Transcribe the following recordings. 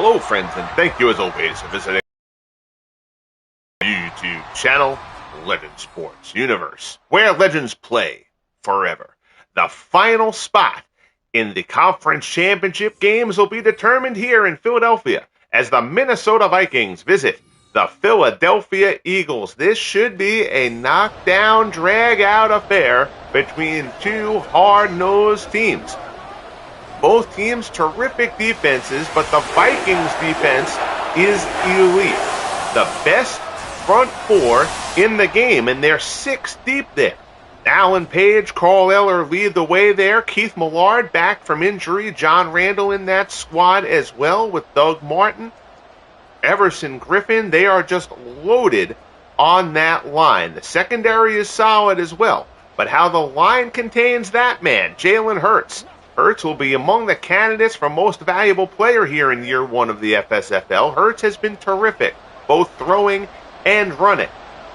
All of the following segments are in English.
Hello, friends, and thank you as always for visiting the YouTube channel, Legend Sports Universe, where legends play forever. The final spot in the conference championship games will be determined here in Philadelphia as the Minnesota Vikings visit the Philadelphia Eagles. This should be a knockdown, drag-out affair between two hard-nosed teams. Both teams terrific defenses, but the Vikings defense is elite. The best front four in the game, and they're 6 deep there. Alan Page, Carl Eller lead the way there. Keith Millard back from injury. John Randle in that squad as well with Doug Martin. Everson Griffin, they are just loaded on that line. The secondary is solid as well. But how the line contains that man, Jalen Hurts. Hurts will be among the candidates for most valuable player here in year 1 of the FSFL. Hurts has been terrific, both throwing and running.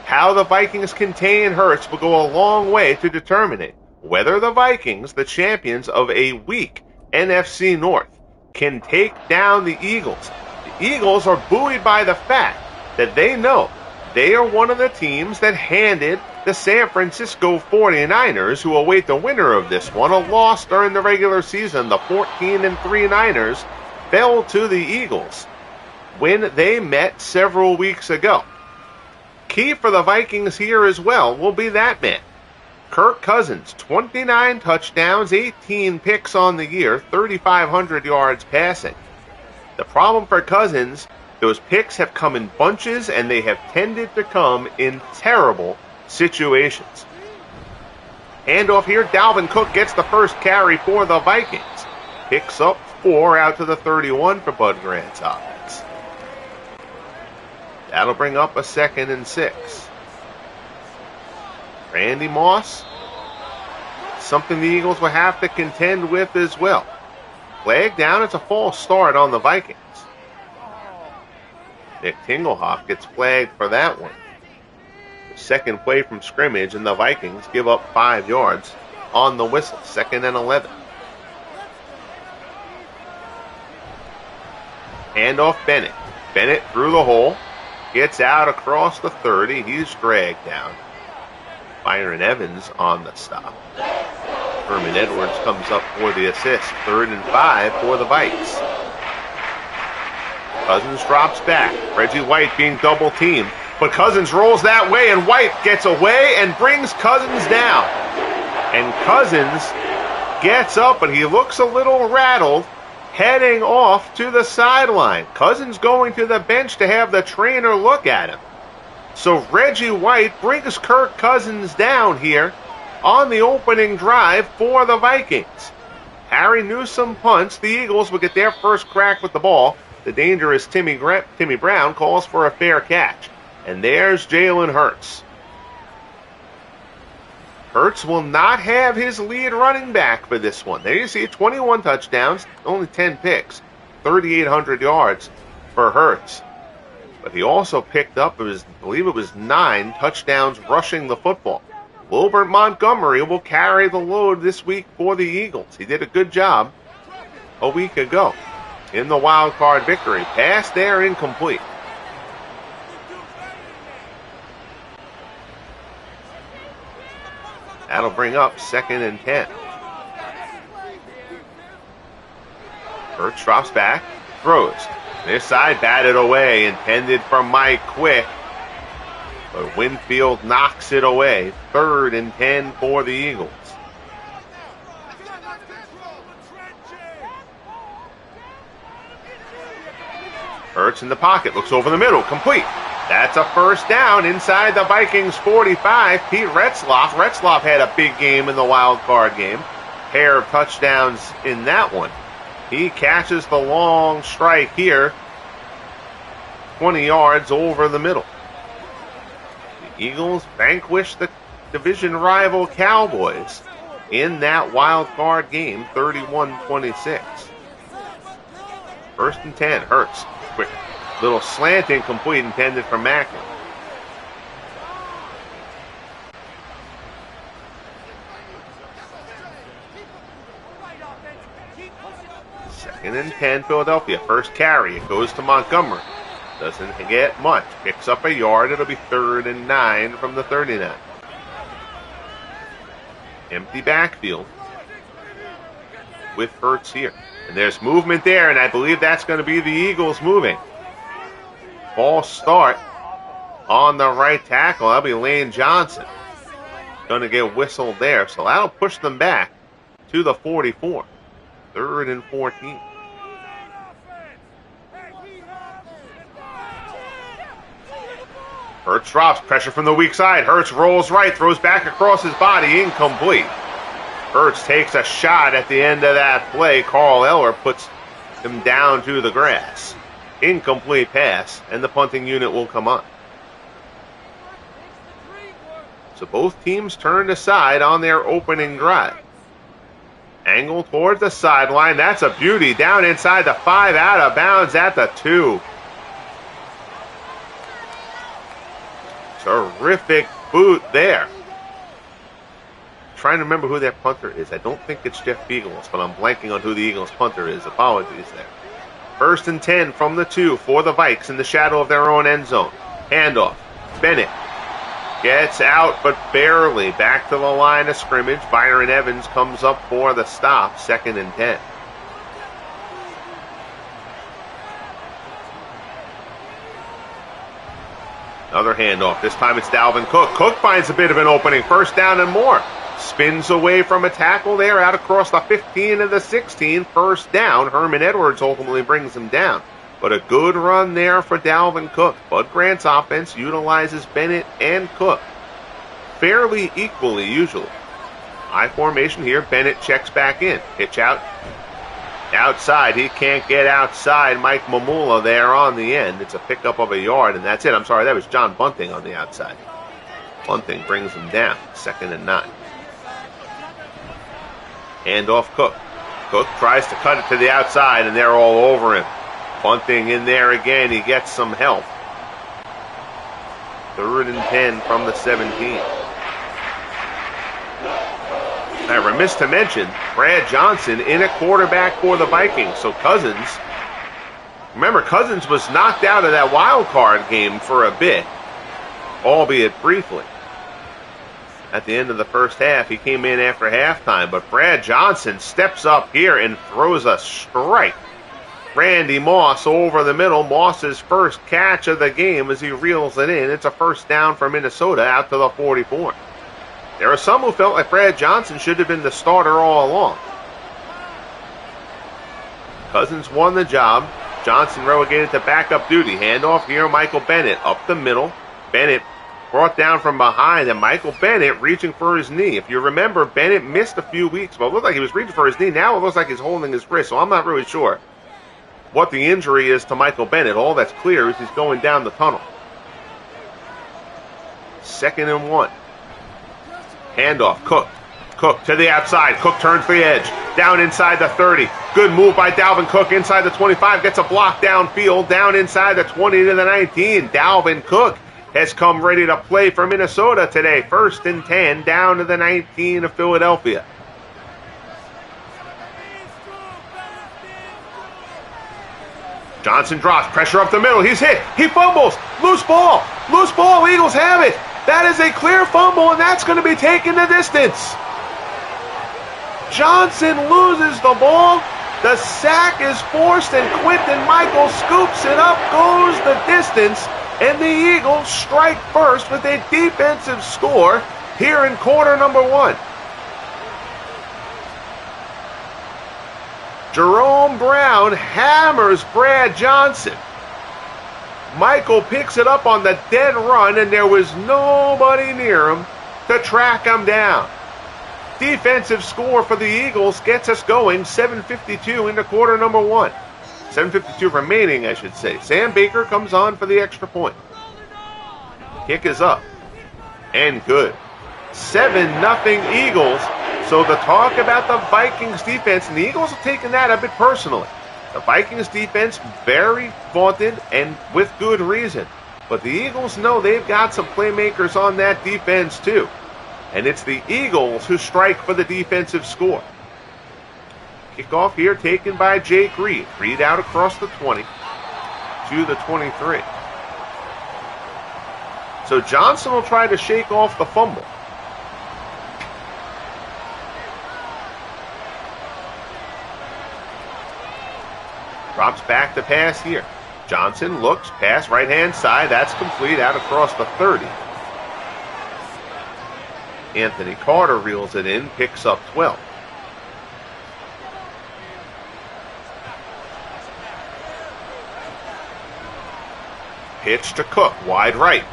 How the Vikings contain Hurts will go a long way to determining whether the Vikings, the champions of a weak NFC North, can take down the Eagles. The Eagles are buoyed by the fact that they know they are one of the teams that handed the San Francisco 49ers, who await the winner of this one, a loss during the regular season. The 14-3 Niners fell to the Eagles when they met several weeks ago. Key for the Vikings here as well will be that man, Kirk Cousins. 29 touchdowns, 18 picks on the year, 3,500 yards passing. The problem for Cousins, those picks have come in bunches, and they have tended to come in terrible situations. Handoff here, Dalvin Cook gets the first carry for the Vikings. Picks up 4 out to the 31 for Bud Grant's offense. That'll bring up a 2nd and 6. Randy Moss, something the Eagles will have to contend with as well. Flag down, it's a false start on the Vikings. Nick Tingelhoff gets flagged for that one. The second play from scrimmage, and the Vikings give up 5 yards on the whistle. 2nd and 11. Handoff Bennett. Bennett through the hole. Gets out across the 30. He's dragged down. Byron Evans on the stop. Herman Edwards comes up for the assist. 3rd and 5 for the Vikes. Cousins drops back. Reggie White being double teamed. But Cousins rolls that way, and White gets away and brings Cousins down. And Cousins gets up, but he looks a little rattled, heading off to the sideline. Cousins going to the bench to have the trainer look at him. So Reggie White brings Kirk Cousins down here on the opening drive for the Vikings. Harry Newsome punts. The Eagles will get their first crack with the ball. The dangerous Timmy Brown calls for a fair catch. And there's Jalen Hurts. Hurts will not have his lead running back for this one. There you see 21 touchdowns, only 10 picks, 3,800 yards for Hurts. But he also picked up, I believe it was 9 touchdowns rushing the football. Wilbert Montgomery will carry the load this week for the Eagles. He did a good job a week ago in the wild card victory. Pass there, incomplete. That'll bring up 2nd and 10. Hurts drops back, throws. This side batted away, intended for Mike Quick. But Winfield knocks it away. 3rd and 10 for the Eagles. Hurts in the pocket, looks over the middle, complete. That's a first down inside the Vikings 45. Pete Retzloff. Retzloff had a big game in the wild card game. Pair of touchdowns in that one. He catches the long strike here. 20 yards over the middle. The Eagles vanquish the division rival Cowboys in that wild card game, 31-26. 1st and 10. Hurts. Quick. Little slant incomplete, intended for Macklin. 2nd and 10, Philadelphia. First carry. It goes to Montgomery. Doesn't get much. Picks up a yard. It'll be 3rd and 9 from the 39. Empty backfield with Hurts here. And there's movement there, and I believe that's going to be the Eagles moving. False start on the right tackle. That'll be Lane Johnson. Going to get whistled there, so that'll push them back to the 44. 3rd and 14. Hurts drops, pressure from the weak side. Hurts rolls right, throws back across his body, incomplete. Hurts takes a shot at the end of that play. Carl Eller puts him down to the grass. Incomplete pass, and the punting unit will come on. So both teams turned aside on their opening drive. Angle towards the sideline. That's a beauty. Down inside the 5, out of bounds at the 2. Terrific boot there. Trying to remember who that punter is. I don't think it's Jeff Beagles, but I'm blanking on who the Eagles punter is. Apologies there. 1st and 10 from the 2 for the Vikes in the shadow of their own end zone. Handoff. Bennett gets out, but barely. Back to the line of scrimmage. Byron Evans comes up for the stop. 2nd and 10. Another handoff. This time it's Dalvin Cook. Cook finds a bit of an opening. 1st down and more. Spins away from a tackle there, out across the 15 and the 16. 1st down. Herman Edwards ultimately brings him down. But a good run there for Dalvin Cook. Bud Grant's offense utilizes Bennett and Cook fairly equally usually. High formation here. Bennett checks back in. Pitch out. Outside. He can't get outside. Mike Mamula there on the end. It's a pickup of a yard, and that's it. I'm sorry, that was John Bunting on the outside. Bunting brings him down. 2nd and 9. Handoff Cook. Cook tries to cut it to the outside, and they're all over him. Bunting in there again. He gets some help. 3rd and 10 from the 17. I remiss to mention Brad Johnson in at quarterback for the Vikings. So Cousins, remember Cousins was knocked out of that wild card game for a bit, albeit briefly. At the end of the first half, he came in after halftime, but Brad Johnson steps up here and throws a strike. Randy Moss over the middle. Moss's first catch of the game as he reels it in. It's a 1st down for Minnesota out to the 44. There are some who felt like Brad Johnson should have been the starter all along. Cousins won the job. Johnson relegated to backup duty. Handoff here, Michael Bennett up the middle. Bennett brought down from behind, and Michael Bennett reaching for his knee. If you remember, Bennett missed a few weeks, but it looked like he was reaching for his knee. Now it looks like he's holding his wrist, so I'm not really sure what the injury is to Michael Bennett. All that's clear is he's going down the tunnel. 2nd and 1. Handoff, Cook. Cook to the outside. Cook turns the edge. Down inside the 30. Good move by Dalvin Cook inside the 25. Gets a block downfield. Down inside the 20 to the 19. Dalvin Cook has come ready to play for Minnesota today. 1st and 10 down to the 19 of Philadelphia. Johnson drops. Pressure up the middle. He's hit. He fumbles. Loose ball. Loose ball. Eagles have it. That is a clear fumble, and that's going to be taken the distance. Johnson loses the ball. The sack is forced, and Quinton Michael scoops it up, goes the distance, and the Eagles strike first with a defensive score here in quarter number 1. Jerome Brown hammers Brad Johnson. Michael picks it up on the dead run, and there was nobody near him to track him down. Defensive score for the Eagles gets us going. 7:52 into quarter number 1. 7:52 remaining, I should say. Sam Baker comes on for the extra point. Kick is up. And good. 7-0 Eagles. So the talk about the Vikings defense, and the Eagles have taken that a bit personally. The Vikings defense very vaunted and with good reason. But the Eagles know they've got some playmakers on that defense too. And it's the Eagles who strike for the defensive score. Kickoff here taken by Jake Reed. Reed out across the 20 to the 23. So Johnson will try to shake off the fumble. Drops back to pass here. Johnson looks, pass right-hand side. That's complete out across the 30. Anthony Carter reels it in, picks up 12. Pitch to Cook, wide right.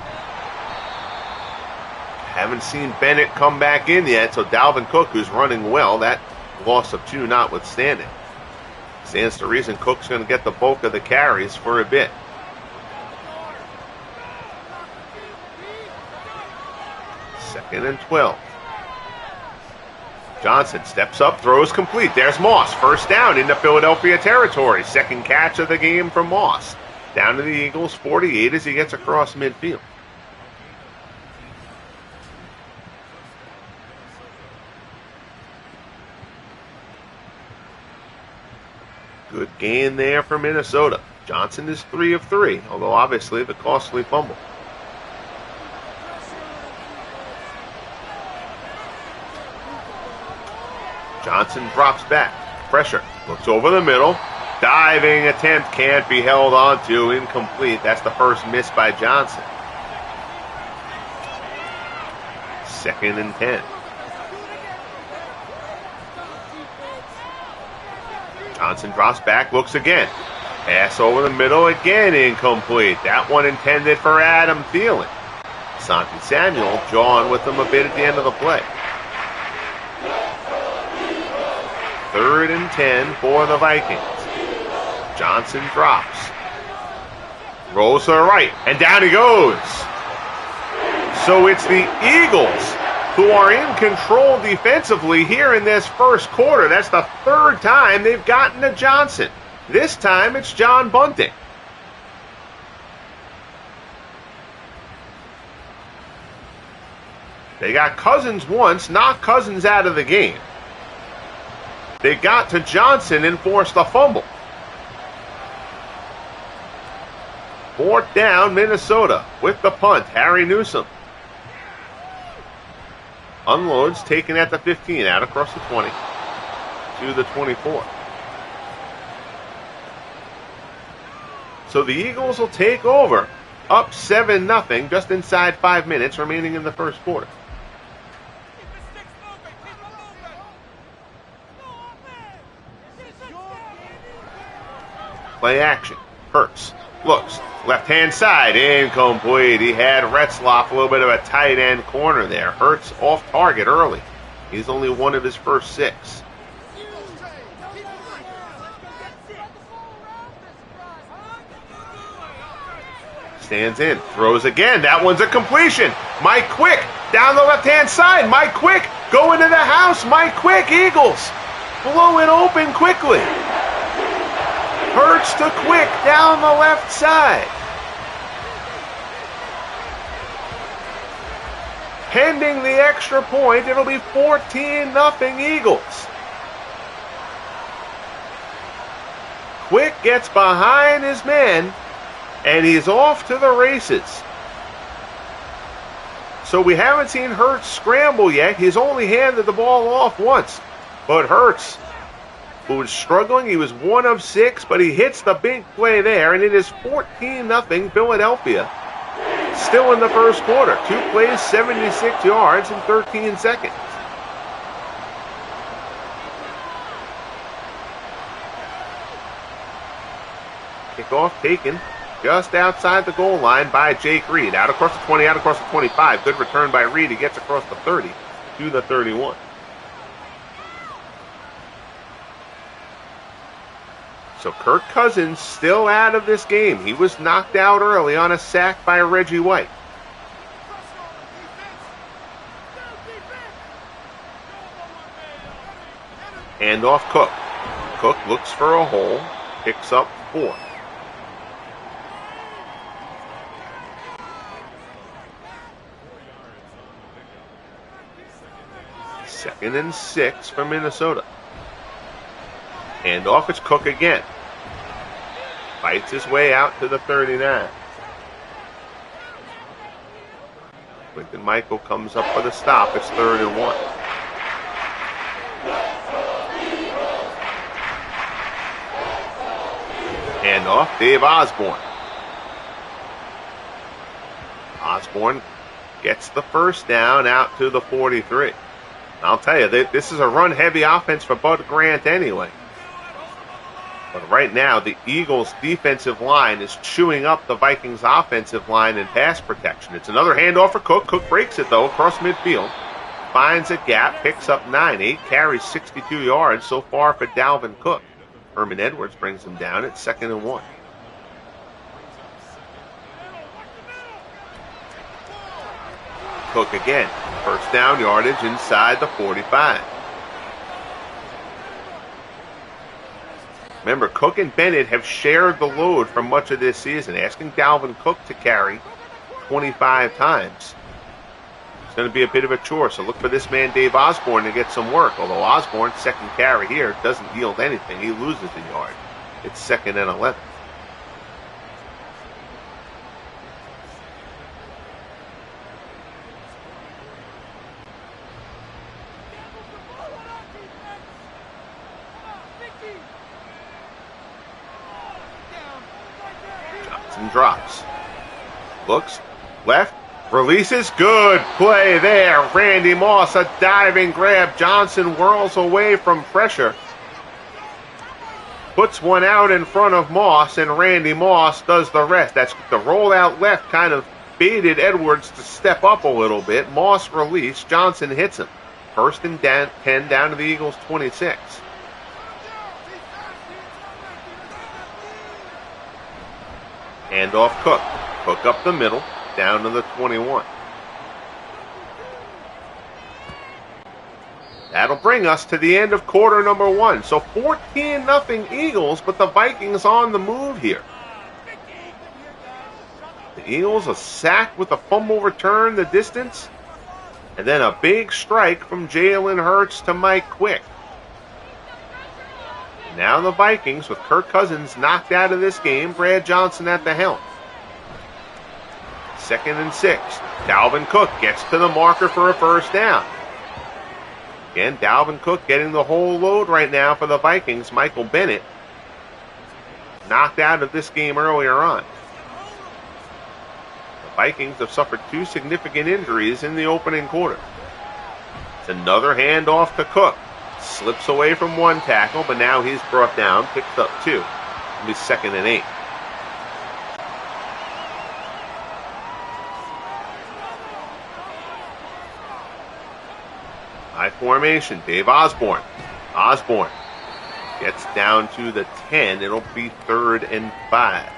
Haven't seen Bennett come back in yet, so Dalvin Cook, who's running well, that loss of 2 notwithstanding. Stands to reason Cook's going to get the bulk of the carries for a bit. Second and 12. Johnson steps up, throws complete. There's Moss. First down into Philadelphia territory. Second catch of the game from Moss. Down to the Eagles, 48 as he gets across midfield. Good gain there for Minnesota. Johnson is 3 of 3, although obviously the costly fumble. Johnson drops back. Pressure. Looks over the middle. Diving attempt can't be held onto. Incomplete. That's the first miss by Johnson. Second and 10. Johnson drops back, looks again. Pass over the middle, again incomplete. That one intended for Adam Thielen. Asante Samuel jawing with him a bit at the end of the play. Third and 10 for the Vikings. Johnson drops. Rolls to the right, and down he goes. So it's the Eagles who are in control defensively here in this first quarter. That's the third time they've gotten to Johnson. This time it's John Bunting. They got Cousins once, knocked Cousins out of the game. They got to Johnson and forced a fumble. Fourth down, Minnesota with the punt. Harry Newsome unloads, taken at the 15, out across the 20 to the 24. So the Eagles will take over, up 7-0, just inside 5 minutes remaining in the first quarter. Play action. Hurts. Looks. Left-hand side. Incomplete. He had Retzloff, a little bit of a tight end corner there. Hurts off target early. He's only one of his first 6. Stands in. Throws again. That one's a completion. Mike Quick down the left-hand side. Mike Quick going to the house. Mike Quick. Eagles blow it open quickly. Hurts to Quick down the left side. Pending the extra point, it'll be 14-0 Eagles. Quick gets behind his man, and he's off to the races. So we haven't seen Hurts scramble yet. He's only handed the ball off once. But Hurts, who was struggling, he was 1 of 6, but he hits the big play there, and it is 14-0 Philadelphia. Still in the first quarter. 2 plays, 76 yards in 13 seconds. Kickoff taken just outside the goal line by Jake Reed. Out across the 20, out across the 25. Good return by Reed. He gets across the 30 to the 31. So Kirk Cousins still out of this game. He was knocked out early on a sack by Reggie White. Hand off Cook. Cook looks for a hole, picks up 4. Second and 6 for Minnesota. Hand off, it's Cook again. Fights his way out to the 39. Quinton Michael comes up with a stop. It's 3rd and 1. Hand off, Dave Osborne. Osborne gets the first down out to the 43. I'll tell you, this is a run-heavy offense for Bud Grant anyway. But right now, the Eagles' defensive line is chewing up the Vikings' offensive line in pass protection. It's another handoff for Cook. Cook breaks it, though, across midfield. Finds a gap, picks up 9. 8 carries, 62 yards so far for Dalvin Cook. Herman Edwards brings him down at 2nd and 1. Cook again. First down yardage inside the 45. Remember, Cook and Bennett have shared the load for much of this season, asking Dalvin Cook to carry 25 times. It's going to be a bit of a chore, so look for this man, Dave Osborne, to get some work. Although Osborne's second carry here doesn't yield anything. He loses a yard. It's 2nd and 11. Drops. Looks left. Releases. Good play there. Randy Moss, a diving grab. Johnson whirls away from pressure. Puts one out in front of Moss, and Randy Moss does the rest. That's the rollout left kind of baited Edwards to step up a little bit. Moss released. Johnson hits him. 1st and 10 down to the Eagles' 26. Hand off Cook. Cook up the middle, down to the 21. That'll bring us to the end of quarter number 1. So 14-0 Eagles, but the Vikings on the move here. The Eagles a sack with a fumble return the distance, and then a big strike from Jalen Hurts to Mike Quick. Now the Vikings, with Kirk Cousins knocked out of this game, Brad Johnson at the helm. 2nd and 6. Dalvin Cook gets to the marker for a first down. Again, Dalvin Cook getting the whole load right now for the Vikings. Michael Bennett knocked out of this game earlier on. The Vikings have suffered 2 significant injuries in the opening quarter. It's another handoff to Cook. Slips away from one tackle, but now he's brought down, picks up 2. It'll be 2nd and 8. High formation, Dave Osborne. Osborne gets down to the 10. It'll be 3rd and 5.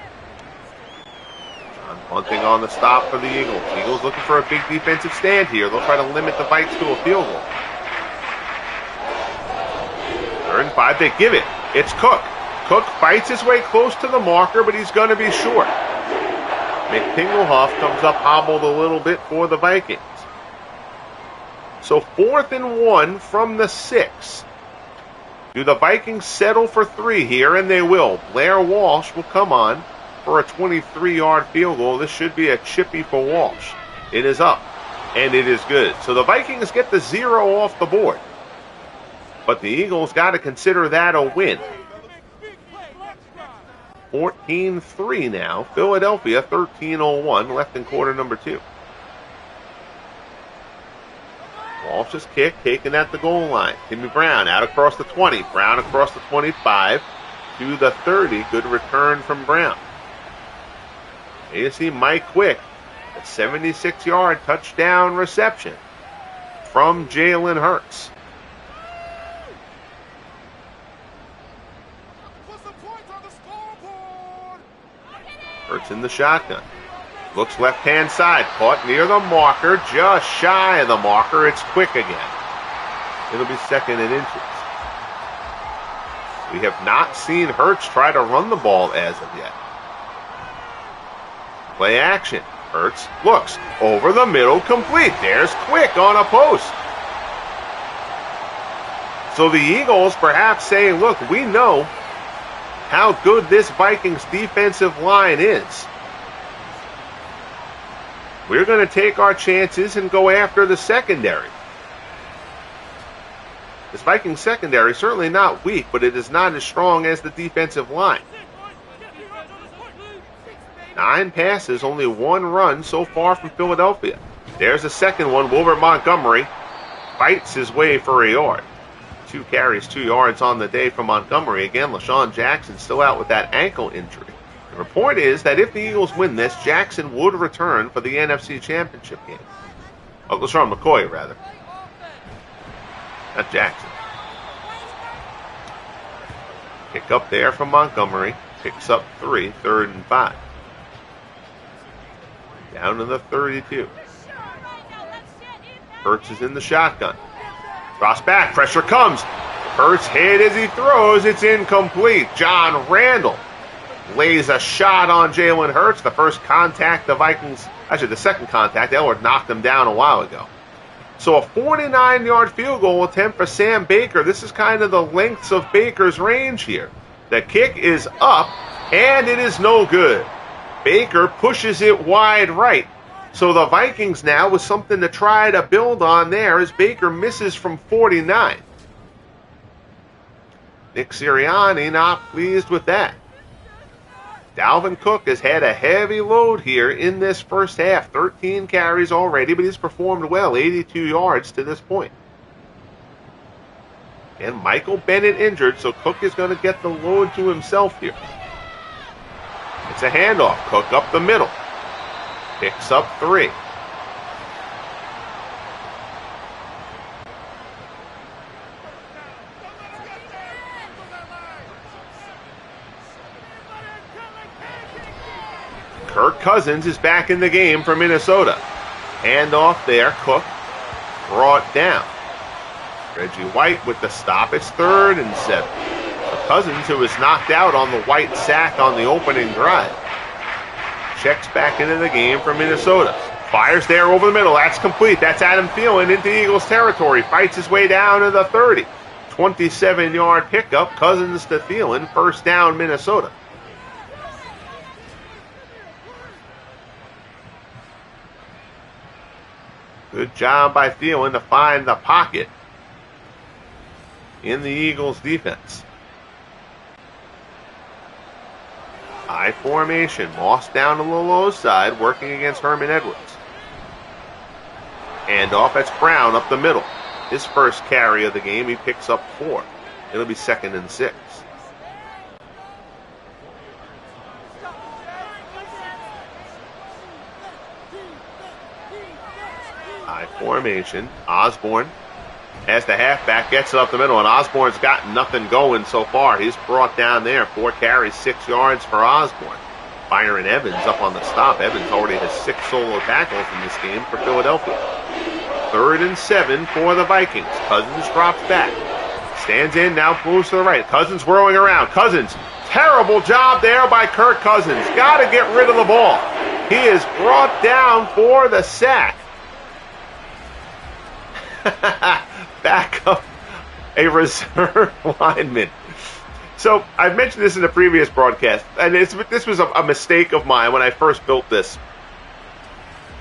John bunting on the stop for the Eagles. Eagles looking for a big defensive stand here. They'll try to limit the Vikes to a field goal. 3rd and 5, they give it. It's Cook. Cook fights his way close to the marker, but he's going to be short. McTinglehoff comes up hobbled a little bit for the Vikings. So 4th and 1 from the 6. Do the Vikings settle for 3 here? And they will. Blair Walsh will come on for a 23-yard field goal. This should be a chippy for Walsh. It is up, and it is good. So the Vikings get the 0 off the board. But the Eagles got to consider that a win. 14-3 now. Philadelphia 13-01 left in quarter number 2. Walsh's kick taken at the goal line. Timmy Brown out across the 20. Brown across the 25 to the 30. Good return from Brown. Here you see Mike Quick. A 76-yard touchdown reception from Jalen Hurts. Hurts in the shotgun. Looks left-hand side. Caught near the marker. Just shy of the marker. It's Quick again. It'll be 2nd and inches. We have not seen Hurts try to run the ball as of yet. Play action. Hurts looks over the middle, complete. There's Quick on a post. So the Eagles perhaps saying, look, we know how good this Vikings defensive line is. We're going to take our chances and go after the secondary. This Vikings secondary is certainly not weak, but it is not as strong as the defensive line. 9 passes, only 1 run so far from Philadelphia. There's the second one. Wilbert Montgomery fights his way for a yard. 2 carries, 2 yards on the day from Montgomery. Again, LaShawn Jackson still out with that ankle injury. The report is that if the Eagles win this, Jackson would return for the NFC Championship game. Oh, LaShawn McCoy, rather. Not Jackson. Kick up there from Montgomery. Picks up 3, 3rd and 5. Down to the 32. Hurts is in the shotgun. Cross back. Pressure comes. Hurts hit as he throws. It's incomplete. John Randle lays a shot on Jalen Hurts. The first contact the Vikings, actually the second contact, Eller knocked him down a while ago. So a 49-yard field goal attempt for Sam Baker. This is kind of the lengths of Baker's range here. The kick is up, and it is no good. Baker pushes it wide right. So the Vikings now with something to try to build on there as Baker misses from 49. Nick Sirianni not pleased with that. Dalvin Cook has had a heavy load here in this first half. 13 carries already, but he's performed well. 82 yards to this point. And Michael Bennett injured, so Cook is going to get the load to himself here. It's a handoff. Cook up the middle. Picks up 3. Kirk Cousins is back in the game for Minnesota. Handoff there. Cook brought down. Reggie White with the stop. It's 3rd and 7. So Cousins, who was knocked out on the White sack on the opening drive, checks back into the game for Minnesota. Fires there over the middle. That's complete. That's Adam Thielen into Eagles territory. Fights his way down to the 30. 27-yard pickup. Cousins to Thielen. First down, Minnesota. Good job by Thielen to find the pocket in the Eagles defense. High formation. Moss down on the low side, working against Herman Edwards. Handoff, that's Brown up the middle. His first carry of the game, he picks up 4. It'll be 2nd and 6. High formation. Osborne as the halfback gets it up the middle, and Osborne's got nothing going so far. He's brought down there. 4 carries, 6 yards for Osborne. Byron Evans up on the stop. Evans already has 6 solo tackles in this game for Philadelphia. 3rd and 7 for the Vikings. Cousins drops back. Stands in, now moves to the right. Cousins whirling around. Cousins, terrible job there by Kirk Cousins. Got to get rid of the ball. He is brought down for the sack. Back up a reserve lineman. So I've mentioned this in a previous broadcast, and this was a mistake of mine when I first built this.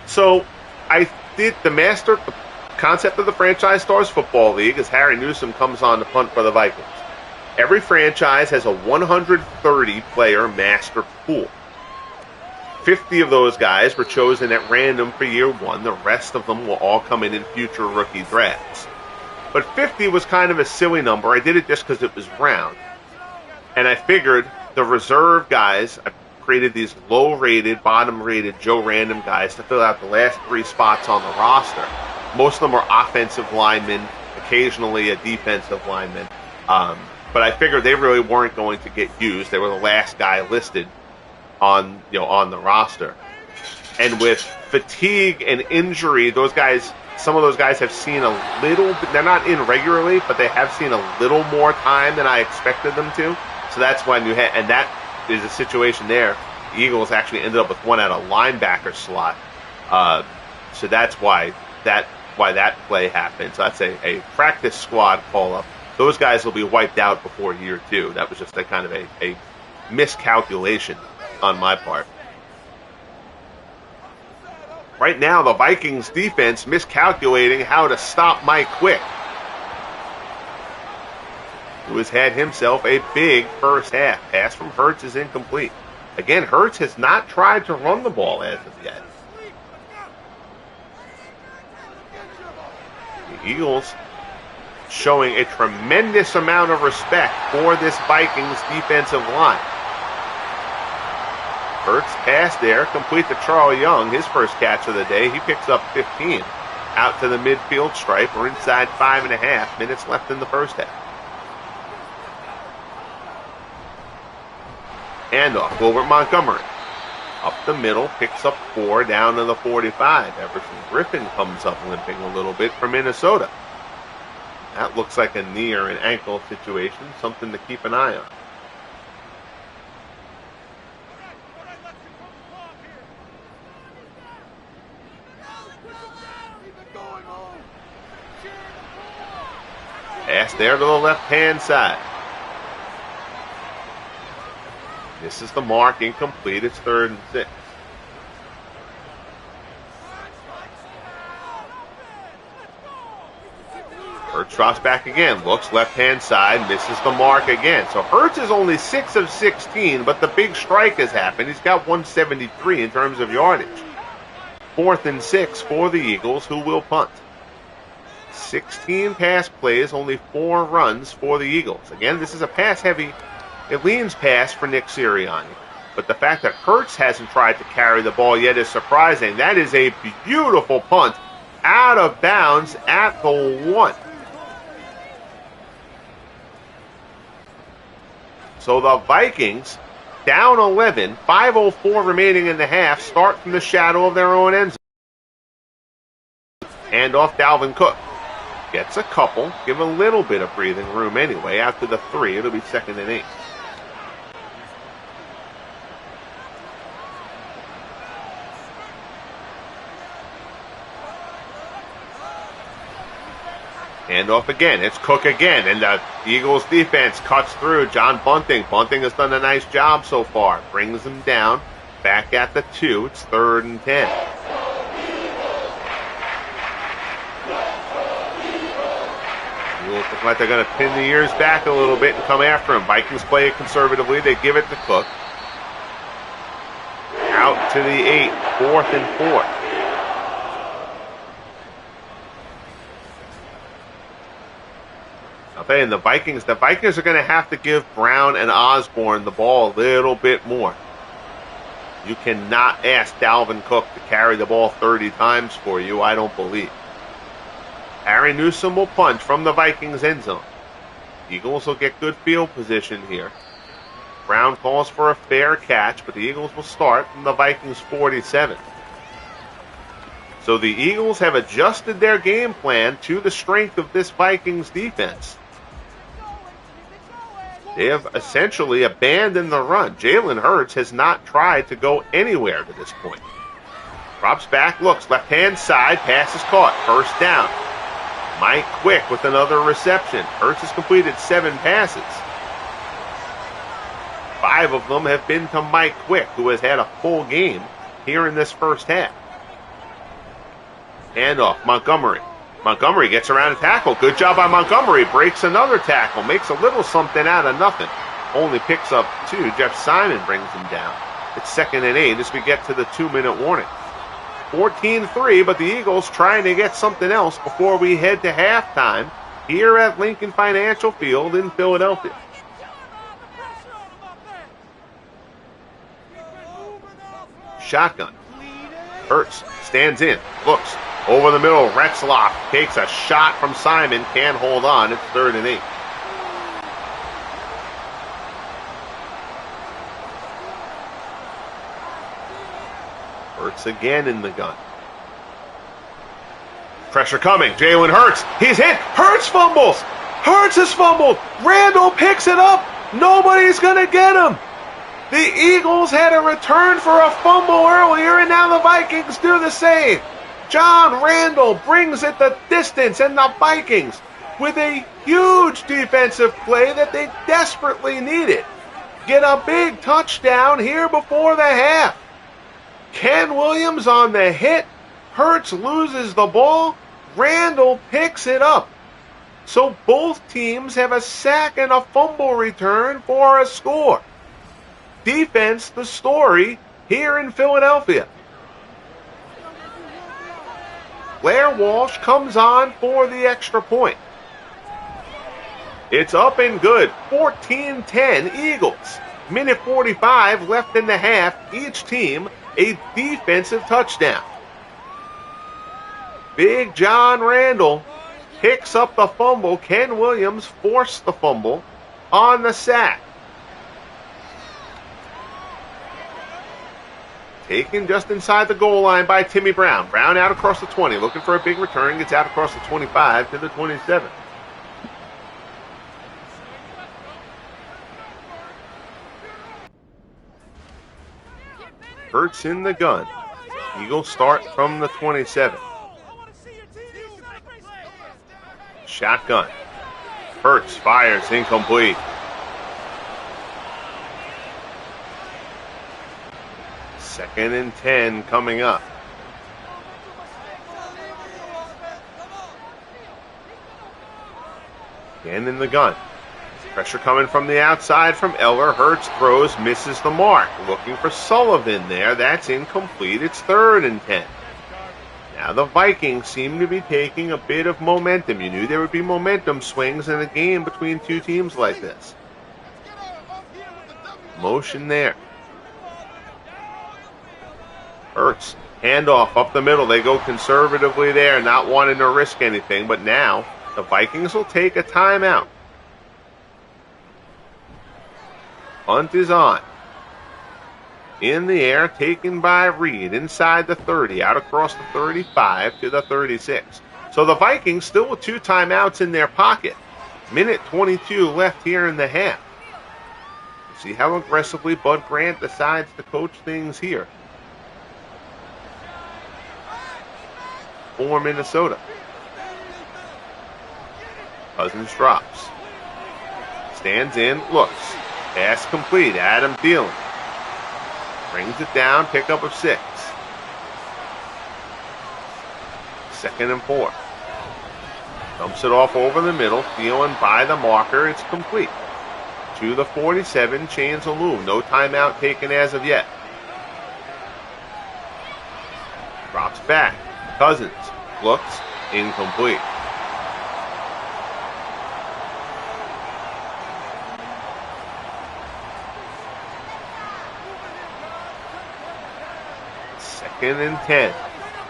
So I did the concept of the Franchise Stars Football League as Harry Newsom comes on to punt for the Vikings. Every franchise has a 130-player master pool. 50 of those guys were chosen at random for year 1. The rest of them will all come in future rookie drafts. But 50 was kind of a silly number. I did it just because it was round. And I figured the reserve guys, I created these low-rated, bottom-rated Joe Random guys to fill out the last 3 spots on the roster. Most of them are offensive linemen, occasionally a defensive lineman. But I figured they really weren't going to get used. They were the last guy listed on the roster. And with fatigue and injury, some of those guys have seen a little bit. They're not in regularly, but they have seen a little more time than I expected them to. So that's when and that is a situation there. The Eagles actually ended up with one at a linebacker slot. So that's why that play happened. So that's a practice squad call-up those guys will be wiped out before year 2. That was just a kind of a miscalculation on my part. Right now, the Vikings defense miscalculating how to stop Mike Quick, who has had himself a big first half. Pass from Hurts is incomplete. Again, Hurts has not tried to run the ball as of yet. The Eagles showing a tremendous amount of respect for this Vikings defensive line. Hurts pass there, complete to Charles Young, his first catch of the day. He picks up 15 out to the midfield stripe. We're inside 5.5 minutes left in the first half. Handoff, Wilbert Montgomery. Up the middle, picks up 4 down to the 45. Everson Griffin comes up limping a little bit for Minnesota. That looks like a knee or an ankle situation, something to keep an eye on. Pass there to the left-hand side. This is the mark, incomplete. It's 3rd and 6. Hurts drops back again, looks left-hand side, misses the mark again. So Hurts is only 6 of 16, but the big strike has happened. He's got 173 in terms of yardage. 4th and 6 for the Eagles, who will punt. 16 pass plays, only 4 runs for the Eagles. Again, this is a pass-heavy. It leans pass for Nick Sirianni. But the fact that Hurts hasn't tried to carry the ball yet is surprising. That is a beautiful punt out of bounds at the 1. So the Vikings, down 11, 5:04 remaining in the half, start from the shadow of their own end zone. Hand off Dalvin Cook. Gets a couple, give a little bit of breathing room anyway. Out to the 3, it'll be 2nd and 8. Handoff again. It's Cook again, and the Eagles defense cuts through. John Bunting. Bunting has done a nice job so far. Brings him down. Back at the 2. It's 3rd and 10. Eagles look like they're going to pin the ears back a little bit and come after him. Vikings play it conservatively. They give it to Cook. Out to the 8. 4th and 4. I'll tell you, the Vikings are going to have to give Brown and Osborne the ball a little bit more. You cannot ask Dalvin Cook to carry the ball 30 times for you, I don't believe. Harry Newsome will punt from the Vikings end zone. Eagles will get good field position here. Brown calls for a fair catch, but the Eagles will start from the Vikings 47. So the Eagles have adjusted their game plan to the strength of this Vikings defense. They have essentially abandoned the run. Jalen Hurts has not tried to go anywhere to this point. Drops back, looks left-hand side, pass is caught. 1st down. Mike Quick with another reception. Hurts has completed 7 passes. 5 of them have been to Mike Quick, who has had a full game here in this first half. Handoff, Montgomery. Montgomery gets around a tackle. Good job by Montgomery. Breaks another tackle. Makes a little something out of nothing. Only picks up 2. Jeff Simon brings him down. It's 2nd and 8 as we get to the 2-minute warning. 14-3, but the Eagles trying to get something else before we head to halftime here at Lincoln Financial Field in Philadelphia. Shotgun. Hurts stands in. Looks. Over the middle, Retzloff takes a shot from Simon, can't hold on. It's 3rd and 8. Hurts again in the gun. Pressure coming. Jalen Hurts. He's hit. Hurts fumbles. Hurts has fumbled. Randle picks it up. Nobody's going to get him. The Eagles had a return for a fumble earlier, and now the Vikings do the same. John Randle brings it the distance, and the Vikings with a huge defensive play that they desperately needed. Get a big touchdown here before the half. Ken Williams on the hit. Hurts loses the ball. Randle picks it up. So both teams have a sack and a fumble return for a score. Defense, the story here in Philadelphia. Blair Walsh comes on for the extra point. It's up and good. 14-10 Eagles. Minute 45 left in the half. Each team a defensive touchdown. Big John Randle picks up the fumble. Ken Williams forced the fumble on the sack. Taken just inside the goal line by Timmy Brown. Brown out across the 20, looking for a big return. Gets out across the 25 to the 27. Hurts in the gun. Eagles start from the 27. Shotgun. Hurts fires incomplete. Second and 10 coming up. Again in the gun. Pressure coming from the outside from Eller. Hurts throws, misses the mark. Looking for Sullivan there. That's incomplete. It's 3rd and 10. Now the Vikings seem to be taking a bit of momentum. You knew there would be momentum swings in a game between two teams like this. Motion there. Hurts, handoff up the middle. They go conservatively there, not wanting to risk anything. But now the Vikings will take a timeout. Punt is on. In the air, taken by Reed. Inside the 30, out across the 35 to the 36. So the Vikings still with 2 timeouts in their pocket. Minute 22 left here in the half. See how aggressively Bud Grant decides to coach things here for Minnesota. Cousins drops. Stands in, looks. Pass complete. Adam Thielen brings it down, pickup of 6. 2nd and 4. Dumps it off over the middle. Thielen by the marker. It's complete. To the 47, chains will move. No timeout taken as of yet. Drops back. Cousins looks, incomplete. Second and 10.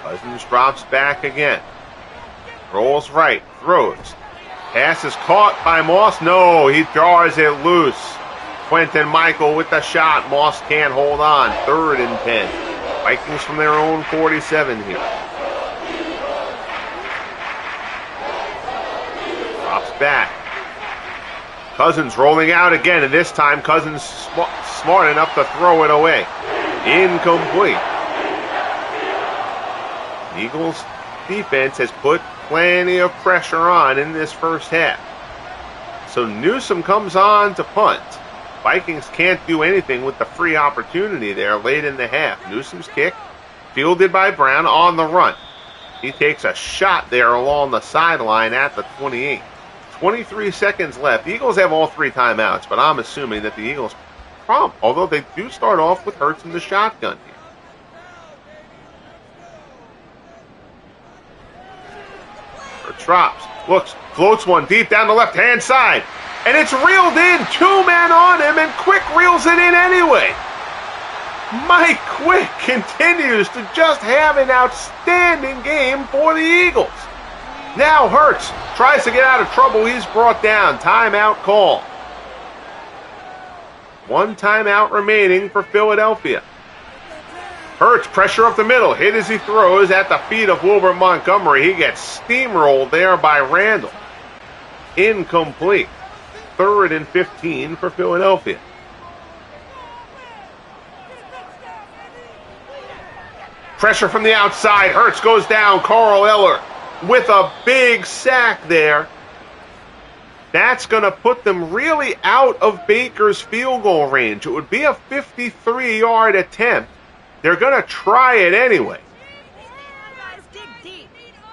Cousins drops back again. Rolls right, throws. Pass is caught by Moss. No, he jars it loose. Quentin Michael with the shot. Moss can't hold on. 3rd and 10. Vikings from their own 47 here. Drops back. Cousins rolling out again, and this time Cousins smart enough to throw it away. Incomplete. Eagles defense has put plenty of pressure on in this first half. So Newsome comes on to punt. Vikings can't do anything with the free opportunity there late in the half. Newsome's kick, fielded by Brown on the run. He takes a shot there along the sideline at the 28. 23 seconds left. Eagles have all 3 timeouts, but I'm assuming that the Eagles although they do start off with Hurts in the shotgun here. Drops, looks, floats one deep down the left-hand side, and it's reeled in. 2 men on him, and Quick reels it in anyway. Mike Quick continues to just have an outstanding game for the Eagles. Now Hurts tries to get out of trouble. He's brought down. Timeout call. 1 timeout remaining for Philadelphia. Hurts, pressure up the middle, hit as he throws at the feet of Wilbert Montgomery. He gets steamrolled there by Randle. Incomplete. 3rd and 15 for Philadelphia. Pressure from the outside. Hurts goes down. Carl Eller with a big sack there That's going to put them really out of Baker's field goal range. It would be a 53-yard attempt. They're going to try it anyway.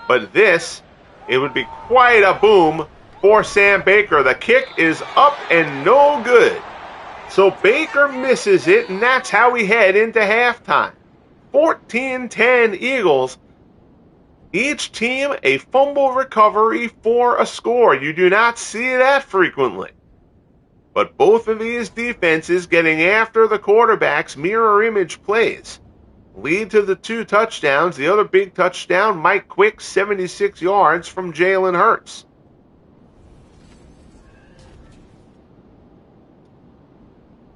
But this, it would be quite a boom for Sam Baker. The kick is up and no good. So Baker misses it, and that's how we head into halftime. 14-10 Eagles. Each team a fumble recovery for a score. You do not see that frequently. But both of these defenses getting after the quarterbacks, mirror image plays. Lead to the 2 touchdowns. The other big touchdown, Mike Quick, 76 yards from Jalen Hurts.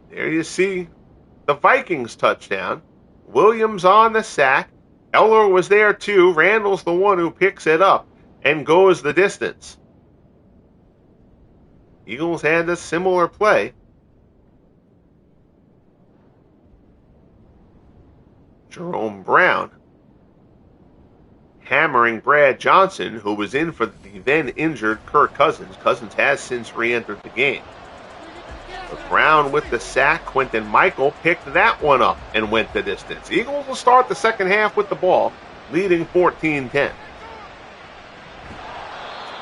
There you see the Vikings touchdown. Williams on the sack. Eller was there too. Randle's the one who picks it up and goes the distance. Eagles had a similar play. Jerome Brown hammering Brad Johnson, who was in for the then injured Kirk Cousins. Cousins has since re-entered the game. But Brown with the sack. Quentin Michael picked that one up and went the distance. Eagles will start the second half with the ball, leading 14-10.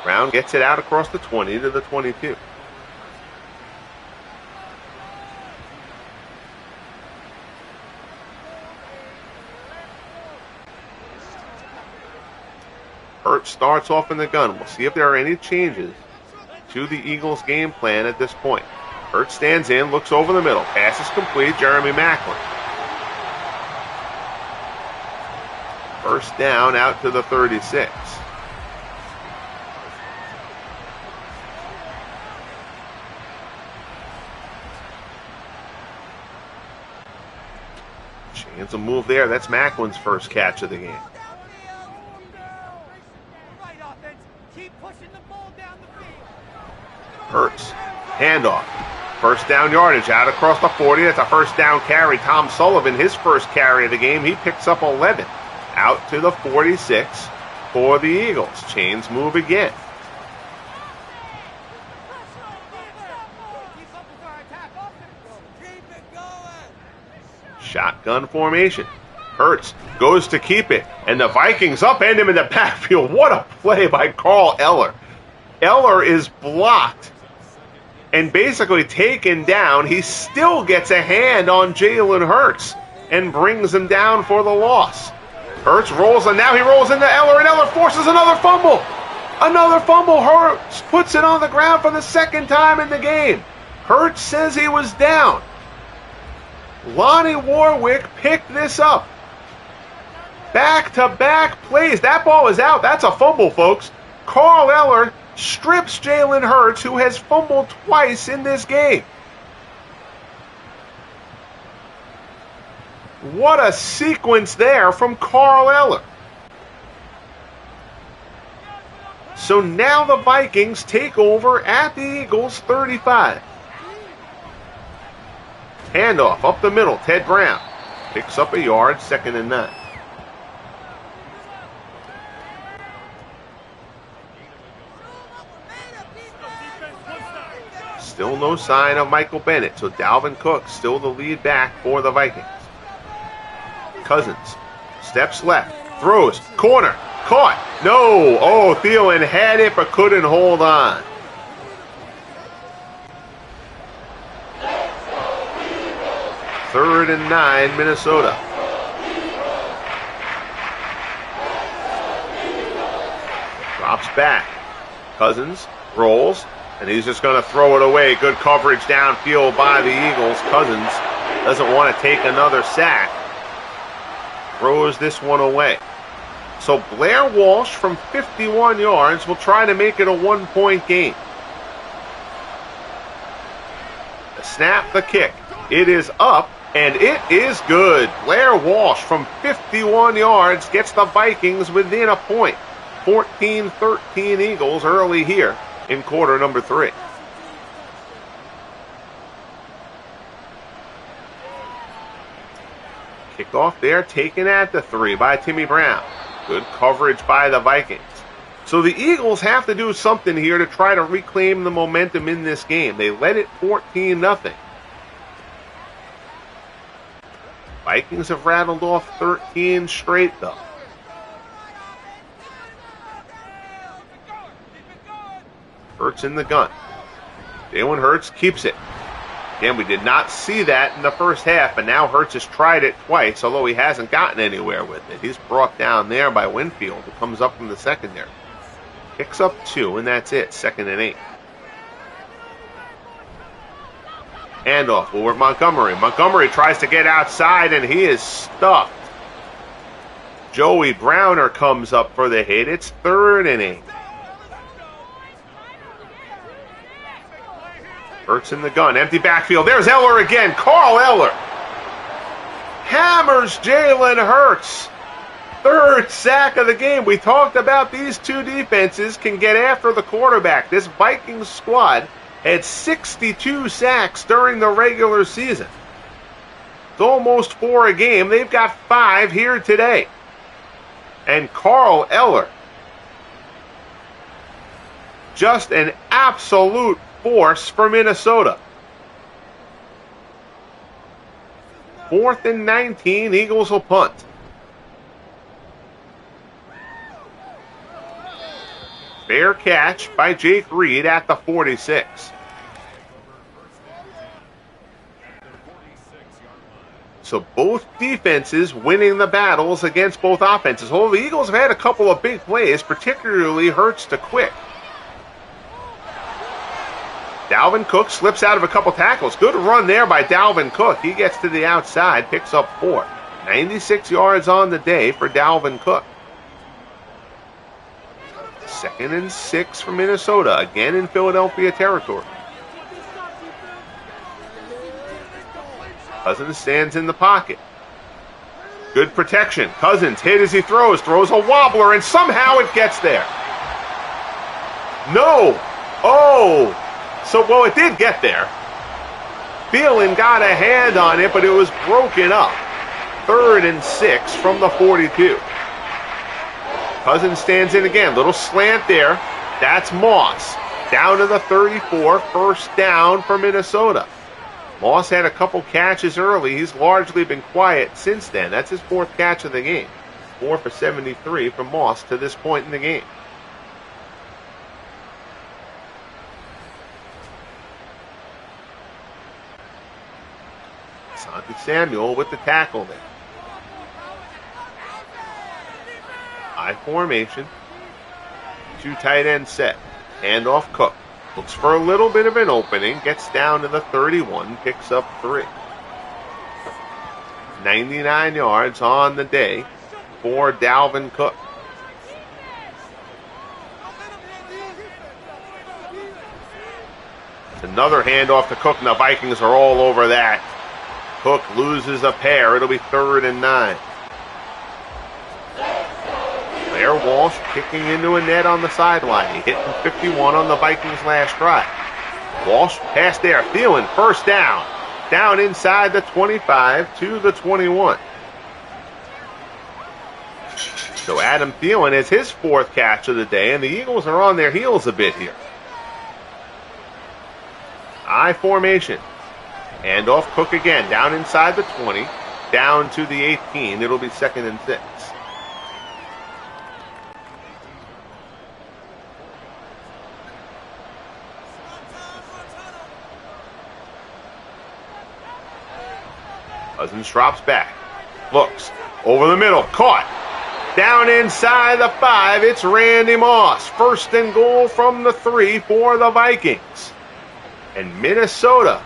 Brown gets it out across the 20 to the 22. Hurts starts off in the gun. We'll see if there are any changes to the Eagles' game plan at this point. Hurts stands in, looks over the middle. Pass is complete. Jeremy Maclin. First down out to the 36. Chance a move there. That's Macklin's first catch of the game. Hurts. Handoff. First down yardage out across the 40. That's a first down carry. Tom Sullivan, his first carry of the game. He picks up 11. Out to the 46 for the Eagles. Chains move again. Shotgun formation. Hurts goes to keep it. And the Vikings upend him in the backfield. What a play by Carl Eller. Eller is blocked and basically taken down. He still gets a hand on Jalen Hurts and brings him down for the loss. Hurts rolls, and now he rolls into Eller, and Eller forces another fumble. Another fumble. Hurts puts it on the ground for the second time in the game. Hurts says he was down. Lonnie Warwick picked this up. Back-to-back plays. That ball is out. That's a fumble, folks. Carl Eller strips Jalen Hurts, who has fumbled twice in this game. What a sequence there from Carl Eller. So now the Vikings take over at the Eagles' 35. Handoff up the middle. Ted Brown picks up a yard, 2nd and 9. Still no sign of Michael Bennett, so Dalvin Cook still the lead back for the Vikings. Cousins steps left, throws, corner, caught, no. Oh, Thielen had it but couldn't hold on. Third and 9, Minnesota. Drops back. Cousins rolls. And he's just going to throw it away. Good coverage downfield by the Eagles. Cousins doesn't want to take another sack. Throws this one away. So Blair Walsh from 51 yards will try to make it a 1-point game. The snap, the kick. It is up, and it is good. Blair Walsh from 51 yards gets the Vikings within a point. 14-13 Eagles early here in quarter number 3. Kickoff there taken at the 3 by Timmy Brown. Good coverage by the Vikings. So the Eagles have to do something here to try to reclaim the momentum in this game. They led it 14-0. Vikings have rattled off 13 straight, though. Hurts in the gun. Jalen Hurts keeps it. Again, we did not see that in the first half, but now Hurts has tried it twice, although he hasn't gotten anywhere with it. He's brought down there by Winfield, who comes up from the secondary. Picks up 2, and that's it. 2nd and 8. Handoff over Montgomery. Montgomery tries to get outside, and he is stuffed. Joey Browner comes up for the hit. It's 3rd and 8. Hurts in the gun. Empty backfield. There's Eller again. Carl Eller hammers Jalen Hurts. 3rd sack of the game. We talked about these two defenses can get after the quarterback. This Vikings squad had 62 sacks during the regular season. It's almost 4 a game. They've got 5 here today. And Carl Eller, just an absolute force for Minnesota. 4th and 19. Eagles will punt. Fair catch by Jake Reed at the 46. So both defenses winning the battles against both offenses. Although the Eagles have had a couple of big plays, particularly Hurts to Quick. Dalvin Cook slips out of a couple tackles. Good run there by Dalvin Cook. He gets to the outside, picks up 4. 96 yards on the day for Dalvin Cook. 2nd and 6 for Minnesota, again in Philadelphia territory. Cousins stands in the pocket. Good protection. Cousins hit as he throws a wobbler, and somehow it gets there. No! Oh! Well, it did get there. Thielen got a hand on it, but it was broken up. 3rd and 6 from the 42. Cousins stands in again. Little slant there. That's Moss. Down to the 34. 1st down for Minnesota. Moss had a couple catches early. He's largely been quiet since then. That's his 4th catch of the game. 4 for 73 from Moss to this point in the game. Santi Samuel with the tackle there. High formation. 2 tight end set. Handoff Cook. Looks for a little bit of an opening. Gets down to the 31. Picks up 3. 99 yards on the day for Dalvin Cook. It's another handoff to Cook, and the Vikings are all over that. Cook loses a pair. It'll be 3rd and 9. Blair Walsh kicking into a net on the sideline. He hit from 51 on the Vikings last drive. Walsh pass there. Thielen, 1st down. Down inside the 25 to the 21. So Adam Thielen has his 4th catch of the day, and the Eagles are on their heels a bit here. I formation. Handoff Cook again. Down inside the 20. Down to the 18. It'll be 2nd and 6. Cousins drops back. Looks. Over the middle. Caught. Down inside the 5. It's Randy Moss. 1st and goal from the 3 for the Vikings. And Minnesota